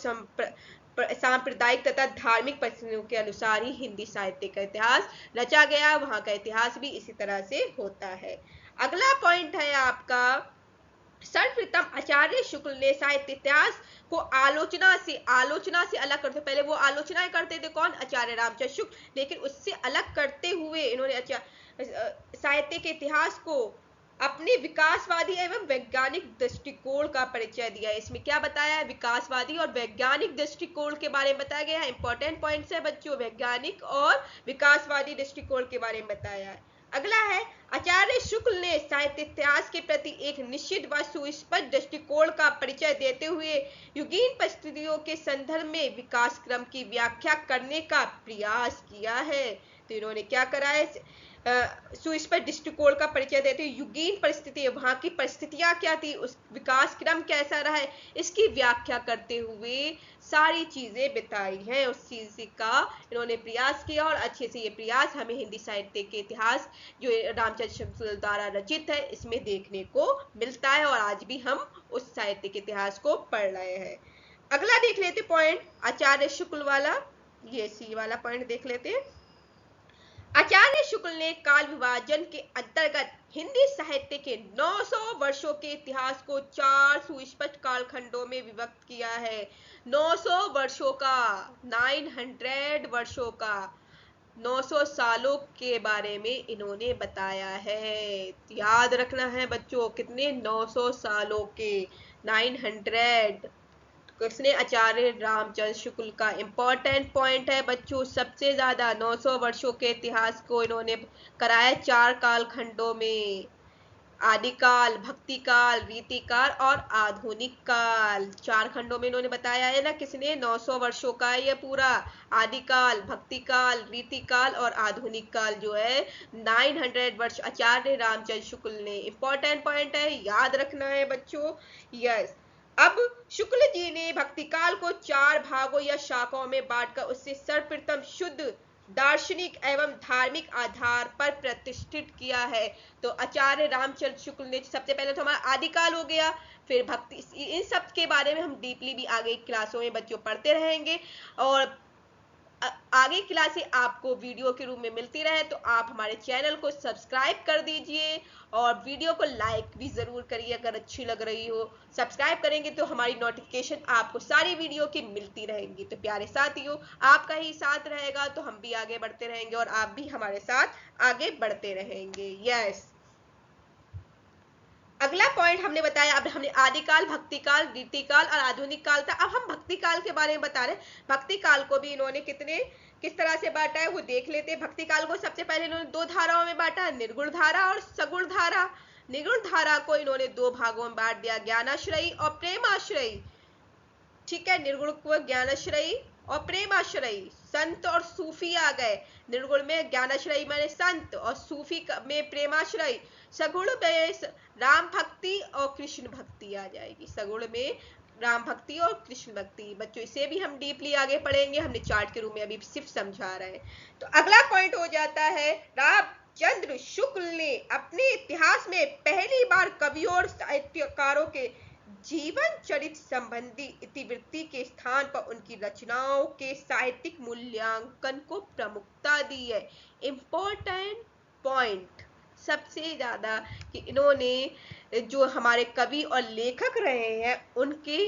सांप्रदायिक तथा धार्मिक परिस्थितियों के अनुसार ही हिंदी साहित्य का इतिहास रचा गया, वहां का इतिहास भी इसी तरह से होता है। अगला पॉइंट है आपका, सर्वप्रथम आचार्य शुक्ल ने साहित्य इतिहास को आलोचना से अलग करते, पहले वो आलोचनाएं करते थे, कौन, आचार्य रामचंद्र शुक्ल, लेकिन उससे अलग करते हुए इन्होंने साहित्य के इतिहास को अपने विकासवादी एवं वैज्ञानिक दृष्टिकोण का परिचय दिया है। इसमें क्या बताया है, विकासवादी और वैज्ञानिक दृष्टिकोण के बारे में बताया गया है। इंपॉर्टेंट पॉइंट्स है बच्चों, वैज्ञानिक और विकासवादी दृष्टिकोण के बारे में बताया है। अगला है, आचार्य शुक्ल ने साहित्य इतिहास के प्रति एक निश्चित व सुस्पष्ट दृष्टिकोण का परिचय देते हुए युगीन परिस्थितियों के संदर्भ में विकास क्रम की व्याख्या करने का प्रयास किया है। तो इन्होंने क्या करा है, सुस्पष्ट दृष्टिकोण का परिचय देते हुए युगीन परिस्थिति, वहां की परिस्थितियां क्या थी, उस विकास क्रम कैसा रहा है, इसकी व्याख्या करते हुए सारी चीजें बताई हैं, उस चीज का इन्होंने प्रयास किया, और अच्छे से ये प्रयास हमें हिंदी साहित्य के इतिहास जो रामचंद्र शुक्ल द्वारा रचित है इसमें देखने को मिलता है, और आज भी हम उस साहित्य के इतिहास को पढ़ रहे हैं। अगला देख लेते पॉइंट, आचार्य शुक्ल वाला, ये सी वाला पॉइंट देख लेते हैं। आचार्य शुक्ल ने काल विभाजन के अंतर्गत हिंदी साहित्य के 900 वर्षों के इतिहास को 4 सुस्पष्ट कालखंडों में विभक्त किया है। 900 वर्षों का, 900 वर्षों का, 900 सालों के बारे में इन्होंने बताया है। याद रखना है बच्चों, कितने, 900 सालों के, 900। किसने, आचार्य रामचंद्र शुक्ल का इंपॉर्टेंट पॉइंट है बच्चों, सबसे ज्यादा 900 वर्षों के इतिहास को इन्होंने कराया 4 कालखंडों में, आदिकाल, भक्तिकाल, रीतिकाल और आधुनिक काल, 4 खंडों में इन्होंने बताया है ना। किसने, 900 वर्षों का ये पूरा, आदिकाल, भक्तिकाल, रीतिकाल और आधुनिक काल जो है 900 वर्ष आचार्य रामचंद्र शुक्ल ने। इंपॉर्टेंट पॉइंट है, याद रखना है बच्चों। यस, अब शुक्ल जी ने भक्तिकाल को 4 भागों या शाखाओं में बांटकर उससे सर्वप्रथम शुद्ध दार्शनिक एवं धार्मिक आधार पर प्रतिष्ठित किया है। तो आचार्य रामचंद्र शुक्ल ने सबसे पहले तो हमारा आदिकाल हो गया, फिर भक्ति, इन सब के बारे में हम डीपली भी आगे क्लासों में बच्चों पढ़ते रहेंगे, और आगे क्लासें आपको वीडियो के रूप में मिलती रहे तो आप हमारे चैनल को सब्सक्राइब कर दीजिए, और वीडियो को लाइक भी जरूर करिए अगर अच्छी लग रही हो। सब्सक्राइब करेंगे तो हमारी नोटिफिकेशन आपको सारी वीडियो की मिलती रहेंगी। तो प्यारे साथियों, आपका ही साथ रहेगा तो हम भी आगे बढ़ते रहेंगे, और आप भी हमारे साथ आगे बढ़ते रहेंगे। यस, अगला पॉइंट हमने बताया, अब हमने आदिकाल, भक्तिकाल, रीतिकाल और आधुनिक काल था। अब हम भक्तिकाल के बारे में बता रहे हैं। भक्तिकाल को भी इन्होंने किस तरह से बांटा है वो देख लेते हैं। भक्तिकाल को सबसे पहले इन्होंने 2 धाराओं में बांटा, निर्गुण धारा और सगुण धारा। निर्गुण धारा को इन्होंने 2 भागों में बांट दिया, ज्ञानाश्रयी और प्रेमाश्रयी। ठीक है, निर्गुण को ज्ञानाश्रयी और प्रेमाश्रयी, संत और सूफी आ गए। निर्गुण में ज्ञानाश्रयी माने संत, और सूफी में प्रेमाश्रयी। सगुण में राम भक्ति और कृष्ण भक्ति आ जाएगी, सगुण में राम भक्ति और कृष्ण भक्ति। बच्चों इसे भी हम डीपली आगे पढ़ेंगे, हमने चार्ट के रूप में अभी सिर्फ समझा रहे हैं। तो अगला पॉइंट हो जाता है, रामचंद्र शुक्ल ने अपने इतिहास में पहली बार कवियों और साहित्यकारों के जीवन चरित्र संबंधी इतिवृत्ति के स्थान पर उनकी रचनाओं के साहित्यिक मूल्यांकन को प्रमुखता दी है। इंपॉर्टेंट पॉइंट सबसे ज्यादा कि इन्होंने जो हमारे कवि और लेखक रहे हैं उनके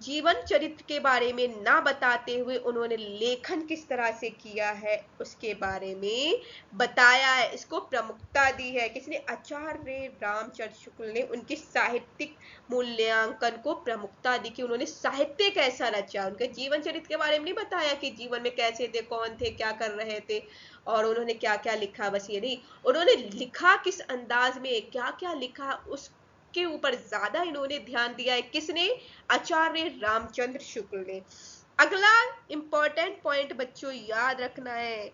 जीवन चरित्र के बारे में ना बताते हुए उन्होंने लेखन किस तरह से किया है उसके बारे में बताया है, इसको प्रमुखता दी है। किसने, आचार्य रामचंद्र शुक्ल ने उनके साहित्यिक मूल्यांकन को प्रमुखता दी कि उन्होंने साहित्य कैसा रचा, उनके जीवन चरित्र के बारे में नहीं बताया कि जीवन में कैसे थे, कौन थे, क्या कर रहे थे और उन्होंने क्या क्या लिखा, बस ये नहीं, उन्होंने लिखा किस अंदाज में, क्या क्या लिखा, उस के ऊपर ज्यादा इन्होंने ध्यान दिया है। किसने, आचार्य रामचंद्र शुक्ल ने। अगला इंपॉर्टेंट पॉइंट बच्चों याद रखना है,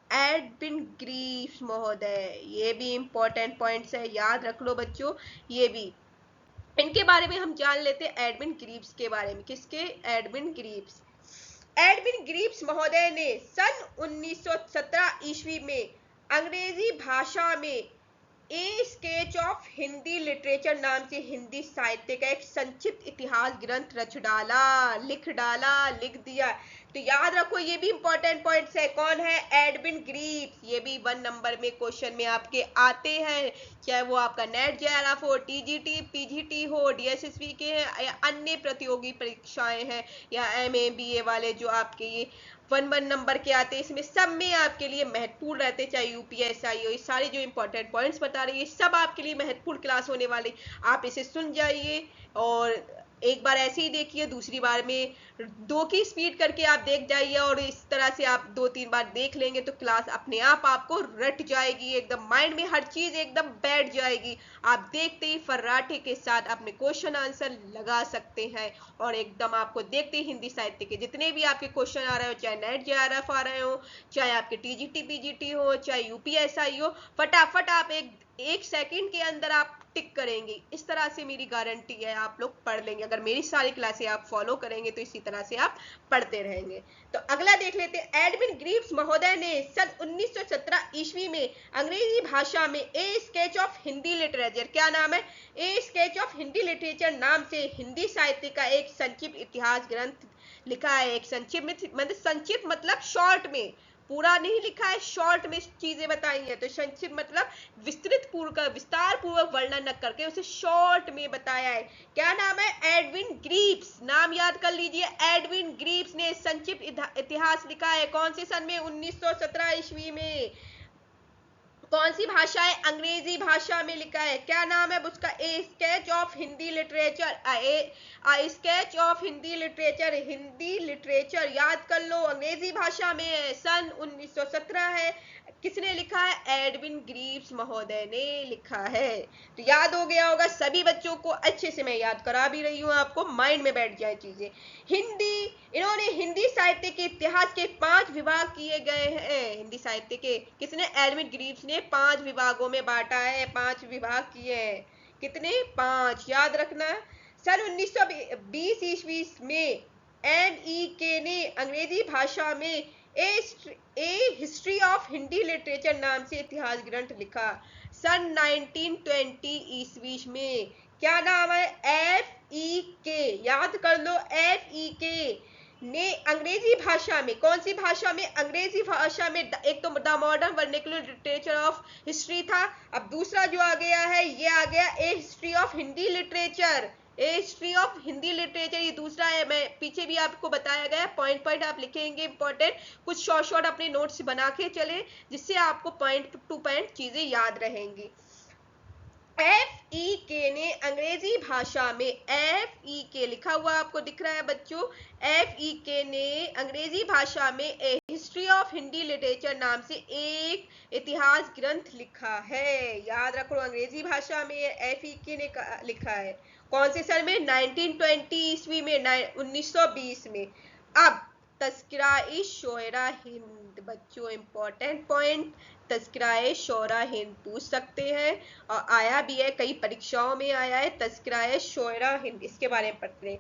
एडविन ग्रीव्स महोदय, ये भी इंपॉर्टेंट पॉइंट्स है, याद रख लो बच्चों ये भी। इनके बारे में हम जान लेते हैं एडविन ग्रीव्स के बारे में। किसके? Edwin Greaves. एडविन ग्रीव्स महोदय ने सन 1917 ईस्वी में अंग्रेजी भाषा में ए स्केच ऑफ हिंदी लिटरेचर नाम से हिंदी साहित्य का एक संक्षिप्त इतिहास ग्रंथ लिख दिया। तो याद रखो, ये भी इंपॉर्टेंट पॉइंट्स है। कौन है? Edwin Greaves. ये भी 1 नंबर में क्वेश्चन में आपके आते हैं, चाहे वो आपका नेट जेआरएफ हो, टीजीटी, पीजीटी हो, डीएसएसबी के हैं, या अन्य प्रतियोगी परीक्षाएं हैं, या एमए बीए वाले जो आपके ये 1 नंबर के आते हैं, इसमें सब में आपके लिए महत्वपूर्ण रहते, चाहे यूपीएसआई हो। ये सारे जो इंपॉर्टेंट पॉइंट्स बता रही है, सब आपके लिए महत्वपूर्ण क्लास होने वाली। आप इसे सुन जाइए और एक बार ऐसे ही देखिए, दूसरी बार में 2 की स्पीड करके आप देख जाइए, और इस तरह से आप 2-3 बार देख लेंगे तो क्लास अपने आप आपको रट जाएगी, एकदम माइंड में हर चीज एकदम बैठ जाएगी। आप देखते ही फर्राटे के साथ अपने क्वेश्चन आंसर लगा सकते हैं, और एकदम आपको देखते ही हिंदी साहित्य के जितने भी आपके क्वेश्चन आ रहे हो, चाहे नेट जेआरएफ आ रहे हो, चाहे आपके टीजीटी पीजीटी हो, चाहे यूपीएसआई हो, फटाफट आप एक सेकंड के अंदर आप टिक करेंगे। इस तरह से मेरी गारंटी है, आप लोग पढ़ लेंगे। अगर मेरी सारी क्लासें आप फॉलो करेंगे तो इसी तरह से आप पढ़ते रहेंगे। तो अगला देख लेते हैं। एडविन ग्रीव्स महोदय ने सन 1917 ईस्वी में अंग्रेजी भाषा में ए स्केच ऑफ हिंदी लिटरेचर, क्या नाम है? ए स्केच ऑफ हिंदी लिटरेचर नाम से हिंदी साहित्य का एक संक्षिप्त इतिहास ग्रंथ लिखा है। एक संक्षिप्त मतलब शॉर्ट में, पूरा नहीं लिखा है, शॉर्ट में चीजें बताई हैं। तो संक्षिप्त मतलब विस्तार पूर्वक वर्णन न करके उसे शॉर्ट में बताया है। क्या नाम है? Edwin Greaves. नाम याद कर लीजिए, एडविन ग्रीव्स ने संक्षिप्त इतिहास लिखा है। कौन से सन में? 1917 ईस्वी में। कौन सी भाषा है? अंग्रेजी भाषा में लिखा है। क्या नाम है उसका? ए sketch of Hindi literature. Sketch of Hindi literature, Hindi literature याद कर लो, अंग्रेजी भाषा में है, सन 1917 है। किसने लिखा है? एडविन ग्रीव्स महोदय ने लिखा है। तो याद हो गया होगा सभी बच्चों को, अच्छे से मैं याद करा भी रही हूँ, आपको माइंड में बैठ जाए चीजें। इन्होंने हिंदी साहित्य के इतिहास के 5 विभाग किए गए हैं। हिंदी साहित्य के किसने? एडविन ग्रीव्स ने 5 विभागों में बांटा है, 5 विभाग किए हैं। कितने? 5, याद रखना। सन 1920 ईस्वी में NEK ने अंग्रेजी भाषा में ए हिस्ट्री ऑफ हिंदी लिटरेचर नाम से इतिहास ग्रंथ लिखा। सन 1920 ईस्वी में क्या नाम है? FEK, याद कर लो, FEK ने अंग्रेजी भाषा में, कौन सी भाषा में? अंग्रेजी भाषा में। एक तो the modern vernacular literature of history था, अब दूसरा जो आ गया है ये आ गया a history of Hindi literature. A history of Hindi literature ये दूसरा है। मैं पीछे भी आपको बताया गया, पॉइंट पॉइंट आप लिखेंगे इंपॉर्टेंट, कुछ शॉर्ट अपने नोट्स बना के चले, जिससे आपको पॉइंट टू पॉइंट चीजें याद रहेंगी। FEK ने अंग्रेजी भाषा में, FEK लिखा हुआ आपको दिख रहा है बच्चों, FEK ने अंग्रेजी भाषा में ए हिस्ट्री ऑफ हिंदी लिटरेचर नाम से एक इतिहास ग्रंथ लिखा है। याद रखो, अंग्रेजी भाषा में FEK ने लिखा है। कौन से सन में? 1920 ईस्वी में, 1920 में। अब तज़किरा-ए शोरा हिंद बच्चों, इंपॉर्टेंट पॉइंट, तज़किरा-ए शोरा हिंद पूछ सकते हैं, और आया भी है, कई परीक्षाओं में आया है तज़किरा-ए शोरा हिंद। इसके बारे में पढ़ते हैं।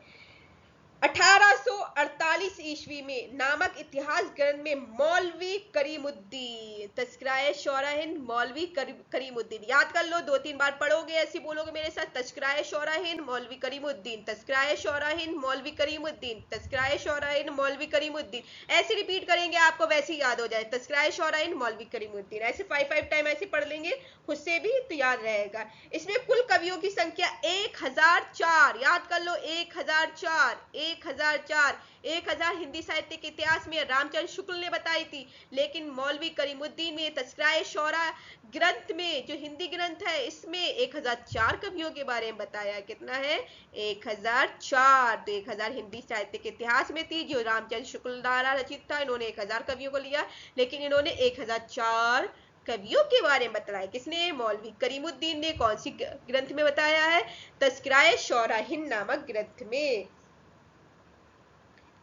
1848 ईस्वी में नामक इतिहास ग्रंथ में मौलवी करीमुद्दीन, तज़किरा-ए शोरा हिंद, मौलवी करीमुद्दीन, याद कर लो, 2-3 बार पढ़ोगे, ऐसे बोलोगे मेरे साथ, तज़किरा-ए शोरा हिंद, मौलवी करीमुद्दीन, तज़किरा-ए शोरा हिंद, मौलवी करीमुद्दीन, तज़किरा-ए शोरा हिंद, मौलवी करीमुद्दीन। ऐसे रिपीट करेंगे, आपको वैसे ही याद हो जाए, तज़किरा-ए शोरा हिंद, मौलवी करीमुद्दीन। ऐसे 5 टाइम ऐसे पढ़ लेंगे खुद से भी तो याद रहेगा। इसमें कुल कवियों की संख्या 1004, याद कर लो, 1004। 1000 हिंदी साहित्य के इतिहास में रामचंद्र शुक्ल ने बताई थी, लेकिन मौलवी करीमुद्दीन ने तज़किरा-ए शोरा ग्रंथ में, जो हिंदी ग्रंथ है, इसमें 1004 कवियों के बारे में बताया। कितना है? 1004। तो 1000 हिंदी साहित्य के इतिहास में थी, जो रामचंद्र शुक्ल द्वारा रचित था। इन्होंने 1000 कवियों को लिया, लेकिन इन्होंने 1004 कवियों के बारे में बताया। किसने? मौलवी करीमुद्दीन ने। कौन सी ग्रंथ में बताया है? तज़किरा-ए शोरा हिंद नामक ग्रंथ में।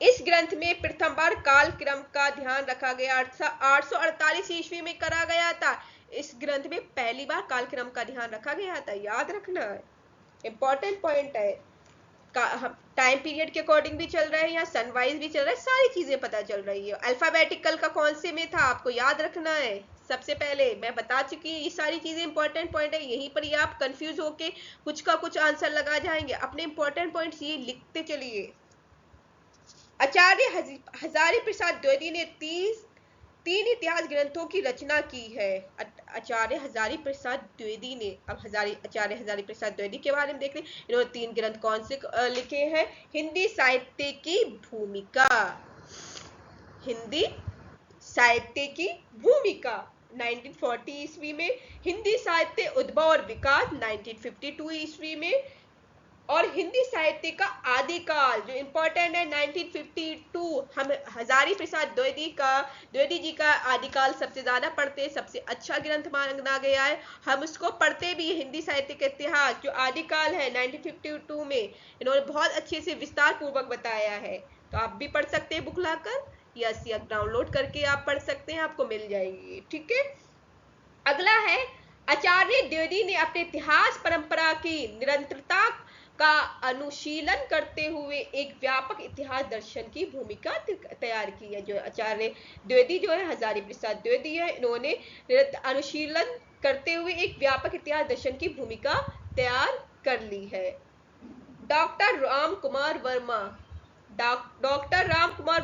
इस ग्रंथ में प्रथम बार कालक्रम का ध्यान रखा गया। 848 ईस्वी में करा गया था। इस ग्रंथ में पहली बार कालक्रम का ध्यान रखा गया था, याद रखना है। इंपॉर्टेंट पॉइंट है। टाइम पीरियड के अकॉर्डिंग भी चल रहा है, या सनवाइज भी चल रहा है, सारी चीजें पता चल रही है। अल्फाबेटिकल का कौन से में था आपको याद रखना है। सबसे पहले मैं बता चुकी हूँ, ये सारी चीजें इंपॉर्टेंट पॉइंट है। यहीं पर ही आप कंफ्यूज होके कुछ का कुछ आंसर लगा जाएंगे। अपने इंपॉर्टेंट पॉइंट्स ये लिखते चलिए। आचार्य हजारी प्रसाद द्विवेदी ने तीन इतिहास ग्रंथों की रचना की है। आचार्य हजारी प्रसाद द्विवेदी ने, अब आचार्य हजारी प्रसाद द्विवेदी के बारे में देख लें। इन्होंने 3 ग्रंथ कौन से लिखे हैं? हिंदी साहित्य की भूमिका, हिंदी साहित्य की भूमिका 1940 ईस्वी में, हिंदी साहित्य उद्भव और विकास 1952 ईस्वी में, और हिंदी साहित्य का आदिकाल जो इंपॉर्टेंट है 1952। हम हजारी प्रसाद द्विवेदी जी का आदिकाल सबसे ज्यादा पढ़ते हैं, सबसे अच्छा ग्रंथ माना गया है। हम उसको पढ़ते भी। हिंदी साहित्य का इतिहास जो आदिकाल है 1952 में इन्होंने बहुत अच्छे से विस्तार पूर्वक बताया है। तो आप भी पढ़ सकते हैं बुक लाकर, या डाउनलोड करके आप पढ़ सकते हैं, आपको मिल जाएगी। ठीक है, अगला है आचार्य द्विवेदी ने अपने इतिहास परंपरा की निरंतरता का अनुशीलन करते हुए एक व्यापक इतिहास दर्शन की भूमिका तैयार की है। जो आचार्य द्विवेदी जो है, हजारी प्रसाद द्विवेदी है, इन्होंने अनुशीलन करते हुए एक व्यापक इतिहास दर्शन की भूमिका तैयार कर ली है। डॉक्टर राम कुमार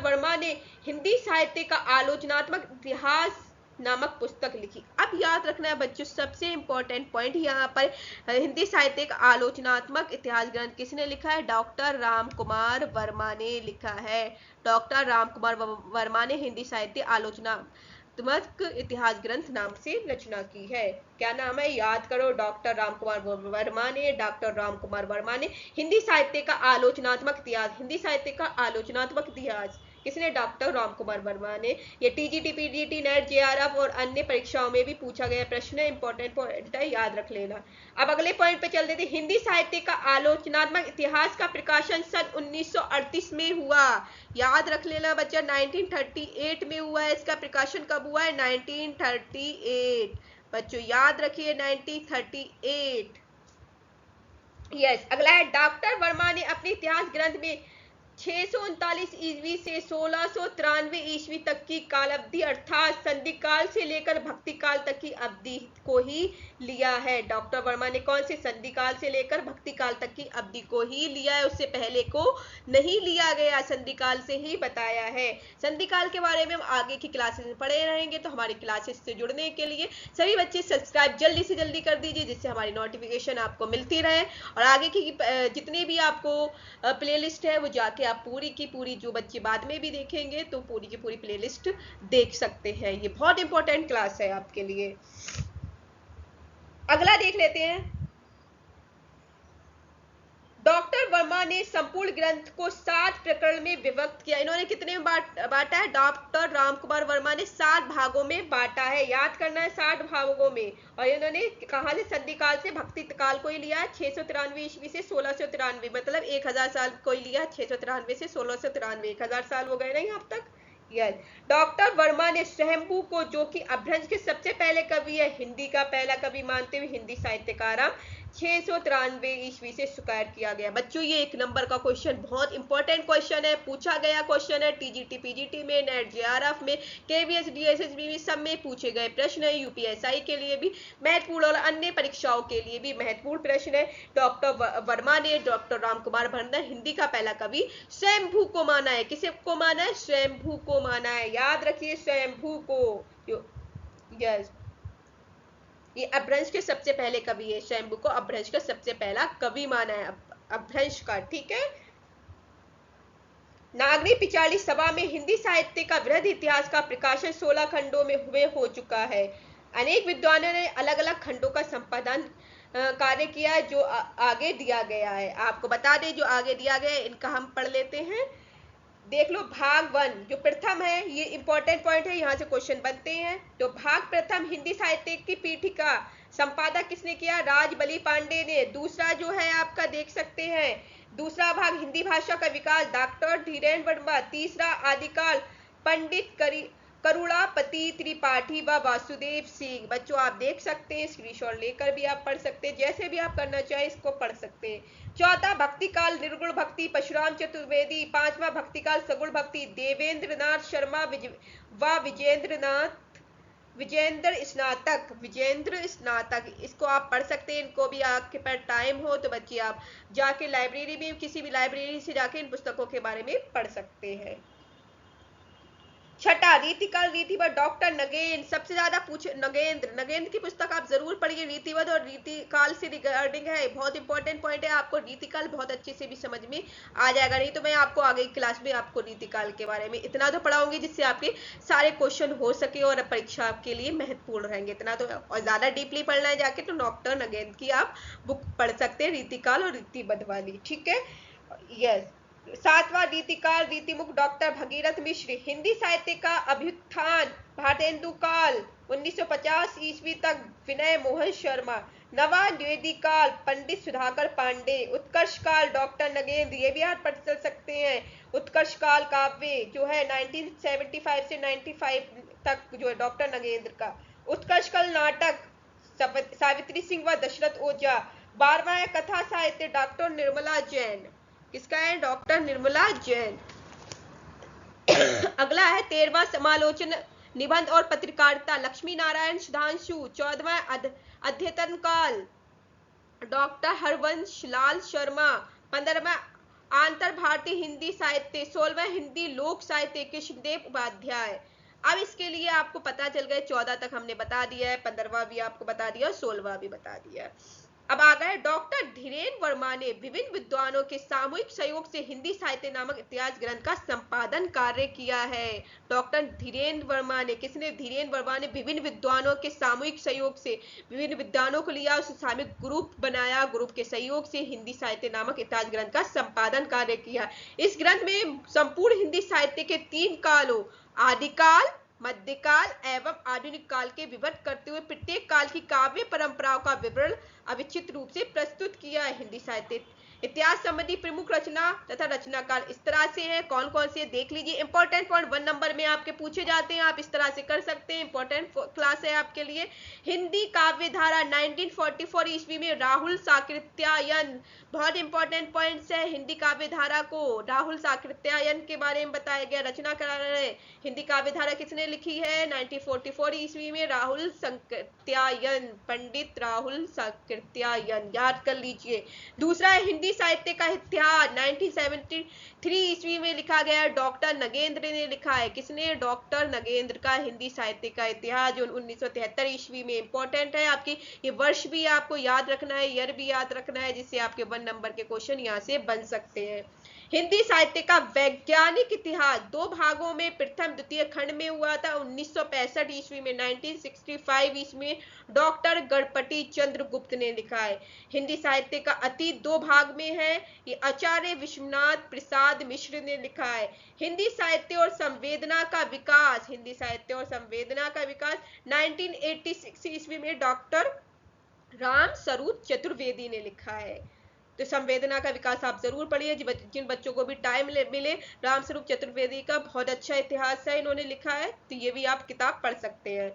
वर्मा ने हिंदी साहित्य का आलोचनात्मक इतिहास नामक पुस्तक लिखी। अब याद रखना है बच्चों, सबसे इंपॉर्टेंट पॉइंट यहाँ पर, हिंदी साहित्य का आलोचनात्मक इतिहास ग्रंथ किसने लिखा है? डॉक्टर राम कुमार वर्मा ने लिखा है। डॉक्टर राम कुमार वर्मा ने हिंदी साहित्य आलोचनात्मक इतिहास ग्रंथ नाम से रचना की है। क्या नाम है? याद करो, डॉक्टर राम कुमार वर्मा ने, डॉक्टर राम कुमार वर्मा ने हिंदी साहित्य का आलोचनात्मक इतिहास, हिंदी साहित्य का आलोचनात्मक इतिहास किसने? डॉक्टर राम कुमार वर्मा ने। ये टीजीटी, पीजीटी, नेट, जेआरएफ और अन्य परीक्षाओं में भी पूछा गया प्रश्न है, इंपॉर्टेंट पॉइंट है, याद रख लेना। अब अगले पॉइंट पे चल देते। हिंदी साहित्य का आलोचनात्मक इतिहास का प्रकाशन सन 1938 में हुआ। याद रख लेना बच्चा, 1938 में हुआ है। इसका प्रकाशन कब हुआ है? 1938। बच्चों याद रखिए 1938। यस, अगला है डॉक्टर वर्मा ने अपने इतिहास ग्रंथ में 639 ईस्वी से 1693 ईस्वी तक की कालावधि अर्थात संधि काल से लेकर भक्ति काल तक की अवधि को ही लिया है। डॉक्टर वर्मा ने कौन से? संधि काल से लेकर भक्ति काल तक की अवधि को ही लिया है, उससे पहले को नहीं लिया गया, संधि काल से ही बताया है। संधि काल के बारे में हम आगे की क्लासेस में पढ़े रहेंगे, तो हमारी क्लासेस से जुड़ने के लिए सभी बच्चे सब्सक्राइब जल्दी से जल्दी कर दीजिए, जिससे हमारी नोटिफिकेशन आपको मिलती रहे। और आगे की जितने भी आपको प्लेलिस्ट है वो जाके आप पूरी की पूरी, जो बच्चे बाद में भी देखेंगे तो पूरी की पूरी प्लेलिस्ट देख सकते हैं। ये बहुत इंपॉर्टेंट क्लास है आपके लिए। अगला देख लेते हैं। डॉक्टर वर्मा ने संपूर्ण ग्रंथ को 7 प्रकरण में विभक्त किया। इन्होंने कितने में बांटा है? डॉक्टर राम कुमार वर्मा ने 7 भागों में बांटा है। याद करना है, 7 भागों में। और इन्होंने कहां से? संधि काल से भक्ति काल को ही लिया है, 693 ईस्वी से 1693, मतलब 1000 साल को ही लिया है। 693 से 1693, 1000 साल हो गए ना यहाँ तक। यस, डॉक्टर वर्मा ने स्वयंभू को, जो कि अपभ्रंश के सबसे पहले कवि है, हिंदी का पहला कवि मानते हुए हिंदी साहित्यकार 693 ईस्वी से स्वीकार किया गया। बच्चों ये 1 नंबर का क्वेश्चन, बहुत इंपॉर्टेंट क्वेश्चन है, पूछा गया क्वेश्चन है। टीजीटी, पीजीटी में, नेट, जेआरएफ में, केवीएस, डीएसएसबी में, सब में पूछे गए प्रश्न है। यूपीएसआई के लिए भी महत्वपूर्ण और अन्य परीक्षाओं के लिए भी महत्वपूर्ण प्रश्न है। डॉक्टर वर्मा ने, डॉक्टर राम कुमार वर्मा ने हिंदी का पहला कवि स्वयंभू को माना है। किसे को माना है? स्वयंभू को माना है। याद रखिए, स्वयंभू को। यस, ये अपभ्रंश के सबसे पहले कवि है। स्वयंभू को अपभ्रंश का सबसे पहला कवि माना है, अपभ्रंश का। ठीक है। नागरी पिचाली सभा में हिंदी साहित्य का वृहद इतिहास का प्रकाशन 16 खंडों में हो चुका है। अनेक विद्वानों ने अलग अलग खंडों का संपादन कार्य किया है, जो आगे दिया गया है। आपको बता दें, जो आगे दिया गया है इनका हम पढ़ लेते हैं। देख लो, भाग 1 जो प्रथम है, ये इंपॉर्टेंट पॉइंट है, यहाँ से क्वेश्चन बनते हैं। तो भाग प्रथम, हिंदी साहित्य की पीठिका, संपादक किसने किया? राजबली पांडे ने। दूसरा जो है आपका देख सकते हैं, दूसरा भाग हिंदी भाषा का विकास, डॉक्टर धीरेन्द्र वर्मा। तीसरा आदिकाल, पंडित करुणापति त्रिपाठी व वासुदेव सिंह। बच्चों आप देख सकते हैं, स्क्रीनशॉट लेकर भी आप पढ़ सकते हैं, जैसे भी आप करना चाहें इसको पढ़ सकते हैं। चौथा भक्ति काल निर्गुण भक्ति परशुराम चतुर्वेदी। पांचवा भक्ति काल सगुण भक्ति देवेंद्र नाथ शर्मा व विजेंद्र स्नातक। इसको आप पढ़ सकते हैं, इनको भी आपके पास टाइम हो तो बच्चे आप जाके लाइब्रेरी में किसी भी लाइब्रेरी से जाके इन पुस्तकों के बारे में पढ़ सकते हैं। छठा रीतिकाल रीतिवत डॉक्टर नगेंद्र। सबसे ज्यादा पूछे नगेंद्र की पुस्तक आप जरूर पढ़िए, रीतिवत और रीतिकाल से रिगार्डिंग है, बहुत इंपॉर्टेंट पॉइंट है। आपको रीतिकाल बहुत अच्छे से भी समझ में आ जाएगा, नहीं तो मैं आपको आगे क्लास में आपको रीतिकाल के बारे में इतना तो पढ़ाऊंगी जिससे आपके सारे क्वेश्चन हो सके और परीक्षा आपके लिए महत्वपूर्ण रहेंगे इतना तो। और ज्यादा डीपली पढ़ना है जाके तो डॉक्टर नगेंद्र की आप बुक पढ़ सकते हैं, रीतिकाल और रीतिवत वाली, ठीक है। यस। सातवां रीतिकाल रीतिमुख डॉक्टर भगीरथ मिश्र। हिंदी साहित्य का अभ्युत्थान भारतेंदु काल 1950 ईस्वी तक विनय मोहन शर्मा। नवा द्विवेदीकाल पंडित सुधाकर पांडे। उत्कर्ष काल डॉक्टर नगेंद्र, ये भी आप पढ़ सकते हैं। उत्कर्ष काल काव्य जो है 1975 से 95 तक जो है डॉक्टर नगेंद्र का। उत्कर्ष काल नाटक सावित्री सिंह व दशरथ ओझा। 12वां कथा साहित्य डॉक्टर निर्मला जैन। किसका है? डॉक्टर निर्मला जैन। अगला है 13वां समालोचन निबंध और पत्रकारिता लक्ष्मी नारायण सुधांशु। 14वां अध्ययन काल डॉक्टर हरवंश लाल शर्मा। 15वां आंतर भारतीय हिंदी साहित्य। 16वां हिंदी लोक साहित्य कृष्णदेव उपाध्याय। अब इसके लिए आपको पता चल गया, 14 तक हमने बता दिया है, 15वां भी आपको बता दिया, 16वां भी बता दिया है। अब आ गए डॉक्टर धीरेन्द्र वर्मा ने विभिन्न विद्वानों के सामूहिक सहयोग से हिंदी साहित्य नामक इतिहास ग्रंथ का संपादन कार्य किया है। डॉक्टर धीरेन्द्र वर्मा ने, किसने? धीरेन्द्र वर्मा ने विभिन्न विद्वानों के सामूहिक सहयोग से विभिन्न विद्वानों को लिया, उसे सामूहिक ग्रुप बनाया, ग्रुप के सहयोग से हिंदी साहित्य नामक इतिहास ग्रंथ का संपादन कार्य किया। इस ग्रंथ में संपूर्ण हिंदी साहित्य के 3 कालों आदिकाल, मध्यकाल एवं आधुनिक काल के विवरण करते हुए प्रत्येक काल की काव्य परंपराओं का विवरण अविच्छिन्न रूप से प्रस्तुत किया है। हिंदी साहित्य इतिहास संबंधी प्रमुख रचना तथा रचनाकार इस तरह से है, कौन कौन से देख लीजिए। इंपॉर्टेंट पॉइंट 1 नंबर में आपके पूछे जाते हैं, आप इस तरह से कर सकते हैं, इंपॉर्टेंट क्लास है आपके लिए। हिंदी काव्य धारा 1944 ईस्वी में राहुल साकृत्यायन, बहुत इंपॉर्टेंट पॉइंट्स है। हिंदी काव्य धारा को राहुल साकृत्यायन के बारे में बताया गया। रचना करा रहे हिंदी काव्य धारा किसने लिखी है? 1944 ईस्वी में राहुल साकृत्यायन, पंडित राहुल साकृत्यायन, याद कर लीजिए। दूसरा है हिंदी साहित्य का इतिहास 1973 ईस्वी में लिखा गया, डॉक्टर नगेंद्र ने लिखा है। किसने? डॉक्टर नगेंद्र का हिंदी साहित्य का इतिहास जो 1973 ईस्वी में। इंपॉर्टेंट है, आपकी ये वर्ष भी आपको याद रखना है, ईयर भी याद रखना है, जिससे आपके 1 नंबर के क्वेश्चन यहाँ से बन सकते हैं। हिंदी साहित्य का वैज्ञानिक इतिहास 2 भागों में प्रथम द्वितीय खंड में हुआ था 1965 ईस्वी में। 1965 ईस्वी में डॉक्टर गणपति चंद्र गुप्त ने लिखा है। हिंदी साहित्य का अतीत 2 भाग में है, ये आचार्य विश्वनाथ प्रसाद मिश्र ने लिखा है। हिंदी साहित्य और संवेदना का विकास, हिंदी साहित्य और संवेदना का विकास 1986 ईस्वी में डॉक्टर राम स्वरूप चतुर्वेदी ने लिखा है। तो संवेदना का विकास आप जरूर पढ़िए, जिन बच्चों को भी टाइम मिले। राम स्वरूप चतुर्वेदी का बहुत अच्छा इतिहास है, इन्होंने लिखा है, तो ये भी आप किताब पढ़ सकते हैं।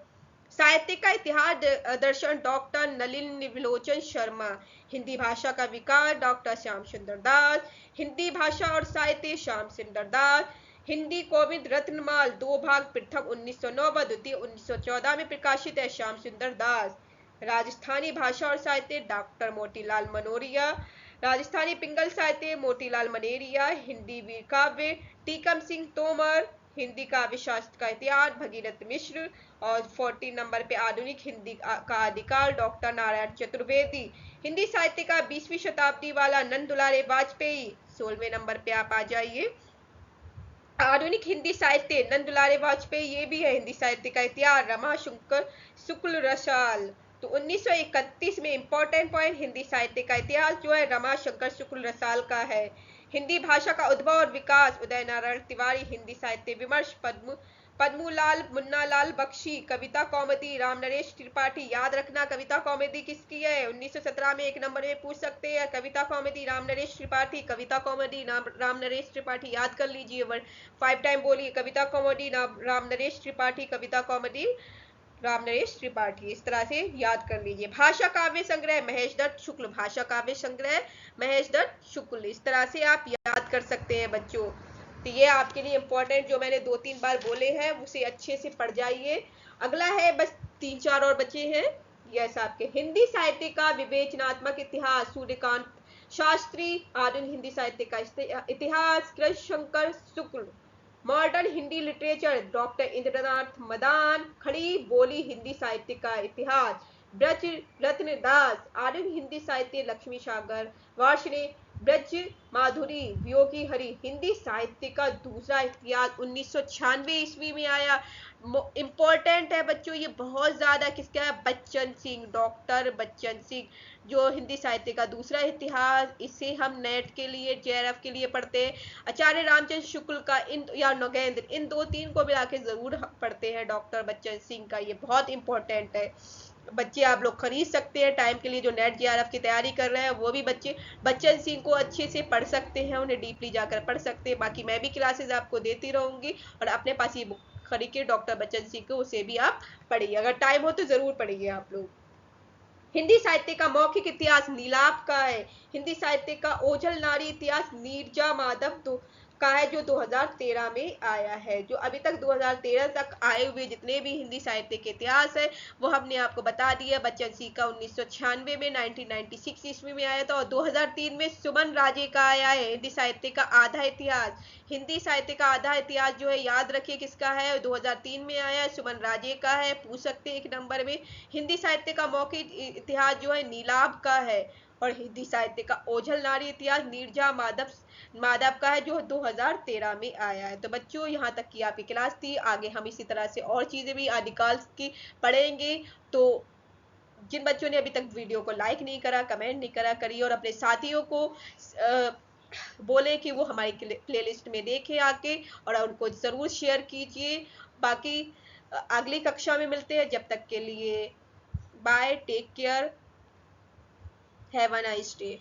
साहित्य का इतिहास दर्शन डॉक्टर नलिन विलोचन शर्मा। हिंदी भाषा का विकास डॉक्टर श्याम सुंदर दास। हिंदी भाषा और साहित्य श्याम सुंदर दास। हिंदी कोविद रत्नमाल 2 भाग प्रथम 1909 व द्वितीय 1914 में प्रकाशित है, श्याम सुंदर दास। राजस्थानी भाषा और साहित्य डॉक्टर मोतीलाल मनोरिया। राजस्थानी पिंगल साहित्य मोतीलाल मनेरिया। हिंदी वीर काव्य टीकम सिंह तोमर। हिंदी काव्य शास्त्र का इतिहास भगीरथ मिश्र। और 14 नंबर पे आधुनिक हिंदी का आदिकाल डॉक्टर नारायण चतुर्वेदी। हिंदी साहित्य का 20वीं शताब्दी वाला नंद दुलारे वाजपेयी। 16वें नंबर पे आप आ जाइए। आधुनिक हिंदी साहित्य नंद दुलारे वाजपेयी, ये भी है। हिंदी साहित्य का इतिहास रमाशंकर शुक्ल रसाल। तो 1931 में इंपॉर्टेंट पॉइंट हिंदी साहित्य का इतिहास जो है रमाशंकर शुक्ल रसाल का है। हिंदी भाषा का उद्भव और विकास उदय नारायण तिवारी। हिंदी साहित्य विमर्श पद्मूलाल मुन्नालाल बख्शी, कविता कौमुदी राम नरेश त्रिपाठी। याद रखना कविता कौमुदी किसकी है, 1917 में 1 नंबर में पूछ सकते हैं। कविता कौमुदी राम नरेश त्रिपाठी, कविता कौमुदी राम नरेश त्रिपाठी। याद कर लीजिए, 5 टाइम बोलिए, कविता कौमुदी राम नरेश त्रिपाठी, कविता कौमुदी राम नरेश त्रिपाठी। इस तरह से याद कर लीजिए। भाषा काव्य संग्रह महेश दत्त शुक्ल, भाषा काव्य संग्रह महेश दत्त शुक्ल। इस तरह से आप याद कर सकते हैं बच्चों। तो ये आपके लिए इंपॉर्टेंट जो मैंने 2-3 बार बोले हैं उसे अच्छे से पढ़ जाइए। अगला है, बस 3-4 और बचे हैं। यस, आपके हिंदी साहित्य का विवेचनात्मक इतिहास, सूर्यकांत शास्त्री। आधुनिक हिंदी साहित्य का इतिहास, Krishna Shankar Shukla. Modern Hindi literature, doctor Indranath Madan. Khari Boli Hindi साहित्य का इतिहास, ब्रज रत्न दास। आधुनिक हिंदी साहित्य, लक्ष्मी सागर वार्ष्णेय। ब्रज माधुरी, वियोगी हरि। हिंदी साहित्य का दूसरा इतिहास 1996 ईस्वी में आया। इंपॉर्टेंट है बच्चों, ये बहुत ज्यादा। किसका है, बच्चन सिंह, डॉक्टर बच्चन सिंह। जो हिंदी साहित्य का दूसरा इतिहास, इसे हम नेट के लिए, जेआरएफ के लिए पढ़ते हैं। आचार्य रामचंद्र शुक्ल का या नगेंद्र, इन 2-3 को मिला के जरूर पढ़ते हैं। डॉक्टर बच्चन सिंह का ये बहुत इंपॉर्टेंट है बच्चे। आप लोग खरीद सकते हैं टाइम के लिए, जो नेट जेआरएफ की तैयारी कर रहे हैं वो भी बच्चे बच्चन सिंह को अच्छे से पढ़ सकते हैं, उन्हें डीपली जाकर पढ़ सकते हैं। बाकी मैं भी क्लासेस आपको देती रहूंगी, और अपने पास ये बुक खरीद के डॉक्टर बच्चन सिंह को, उसे भी आप पढ़िए, अगर टाइम हो तो जरूर पढ़िए आप लोग। हिंदी साहित्य का मौखिक इतिहास नीलाभ का है। हिंदी साहित्य का ओझल नारी इतिहास नीरजा माधव का है, जो 2013 में आया है। जो अभी तक 2013 तक आए हुए जितने भी हिंदी साहित्य के इतिहास है वो हमने आपको बता दिया। बच्चन सिंह का 1996 में 1996 ईस्वी में आया था, और 2003 में सुमन राजे का आया है हिंदी साहित्य का आधा इतिहास। हिंदी साहित्य का आधा इतिहास जो है, याद रखिए किसका है, 2003 में आया है, सुमन राजे का है, पूछ सकते हैं 1 नंबर में। हिंदी साहित्य का मौखिक इतिहास जो है नीलाभ का है, और हिंदी साहित्य का ओझल नारी इतिहास नीरजा माधव का है, जो 2013 में आया है। तो बच्चों, यहाँ तक की आपकी क्लास थी। आगे हम इसी तरह से और चीजें भी आदिकाल की पढ़ेंगे। तो जिन बच्चों ने अभी तक वीडियो को लाइक नहीं करा, कमेंट नहीं करा, करिए, और अपने साथियों को बोले कि वो हमारी प्लेलिस्ट में देखें आके, और उनको जरूर शेयर कीजिए। बाकी अगली कक्षा में मिलते हैं, जब तक के लिए bye, take care, have a nice day.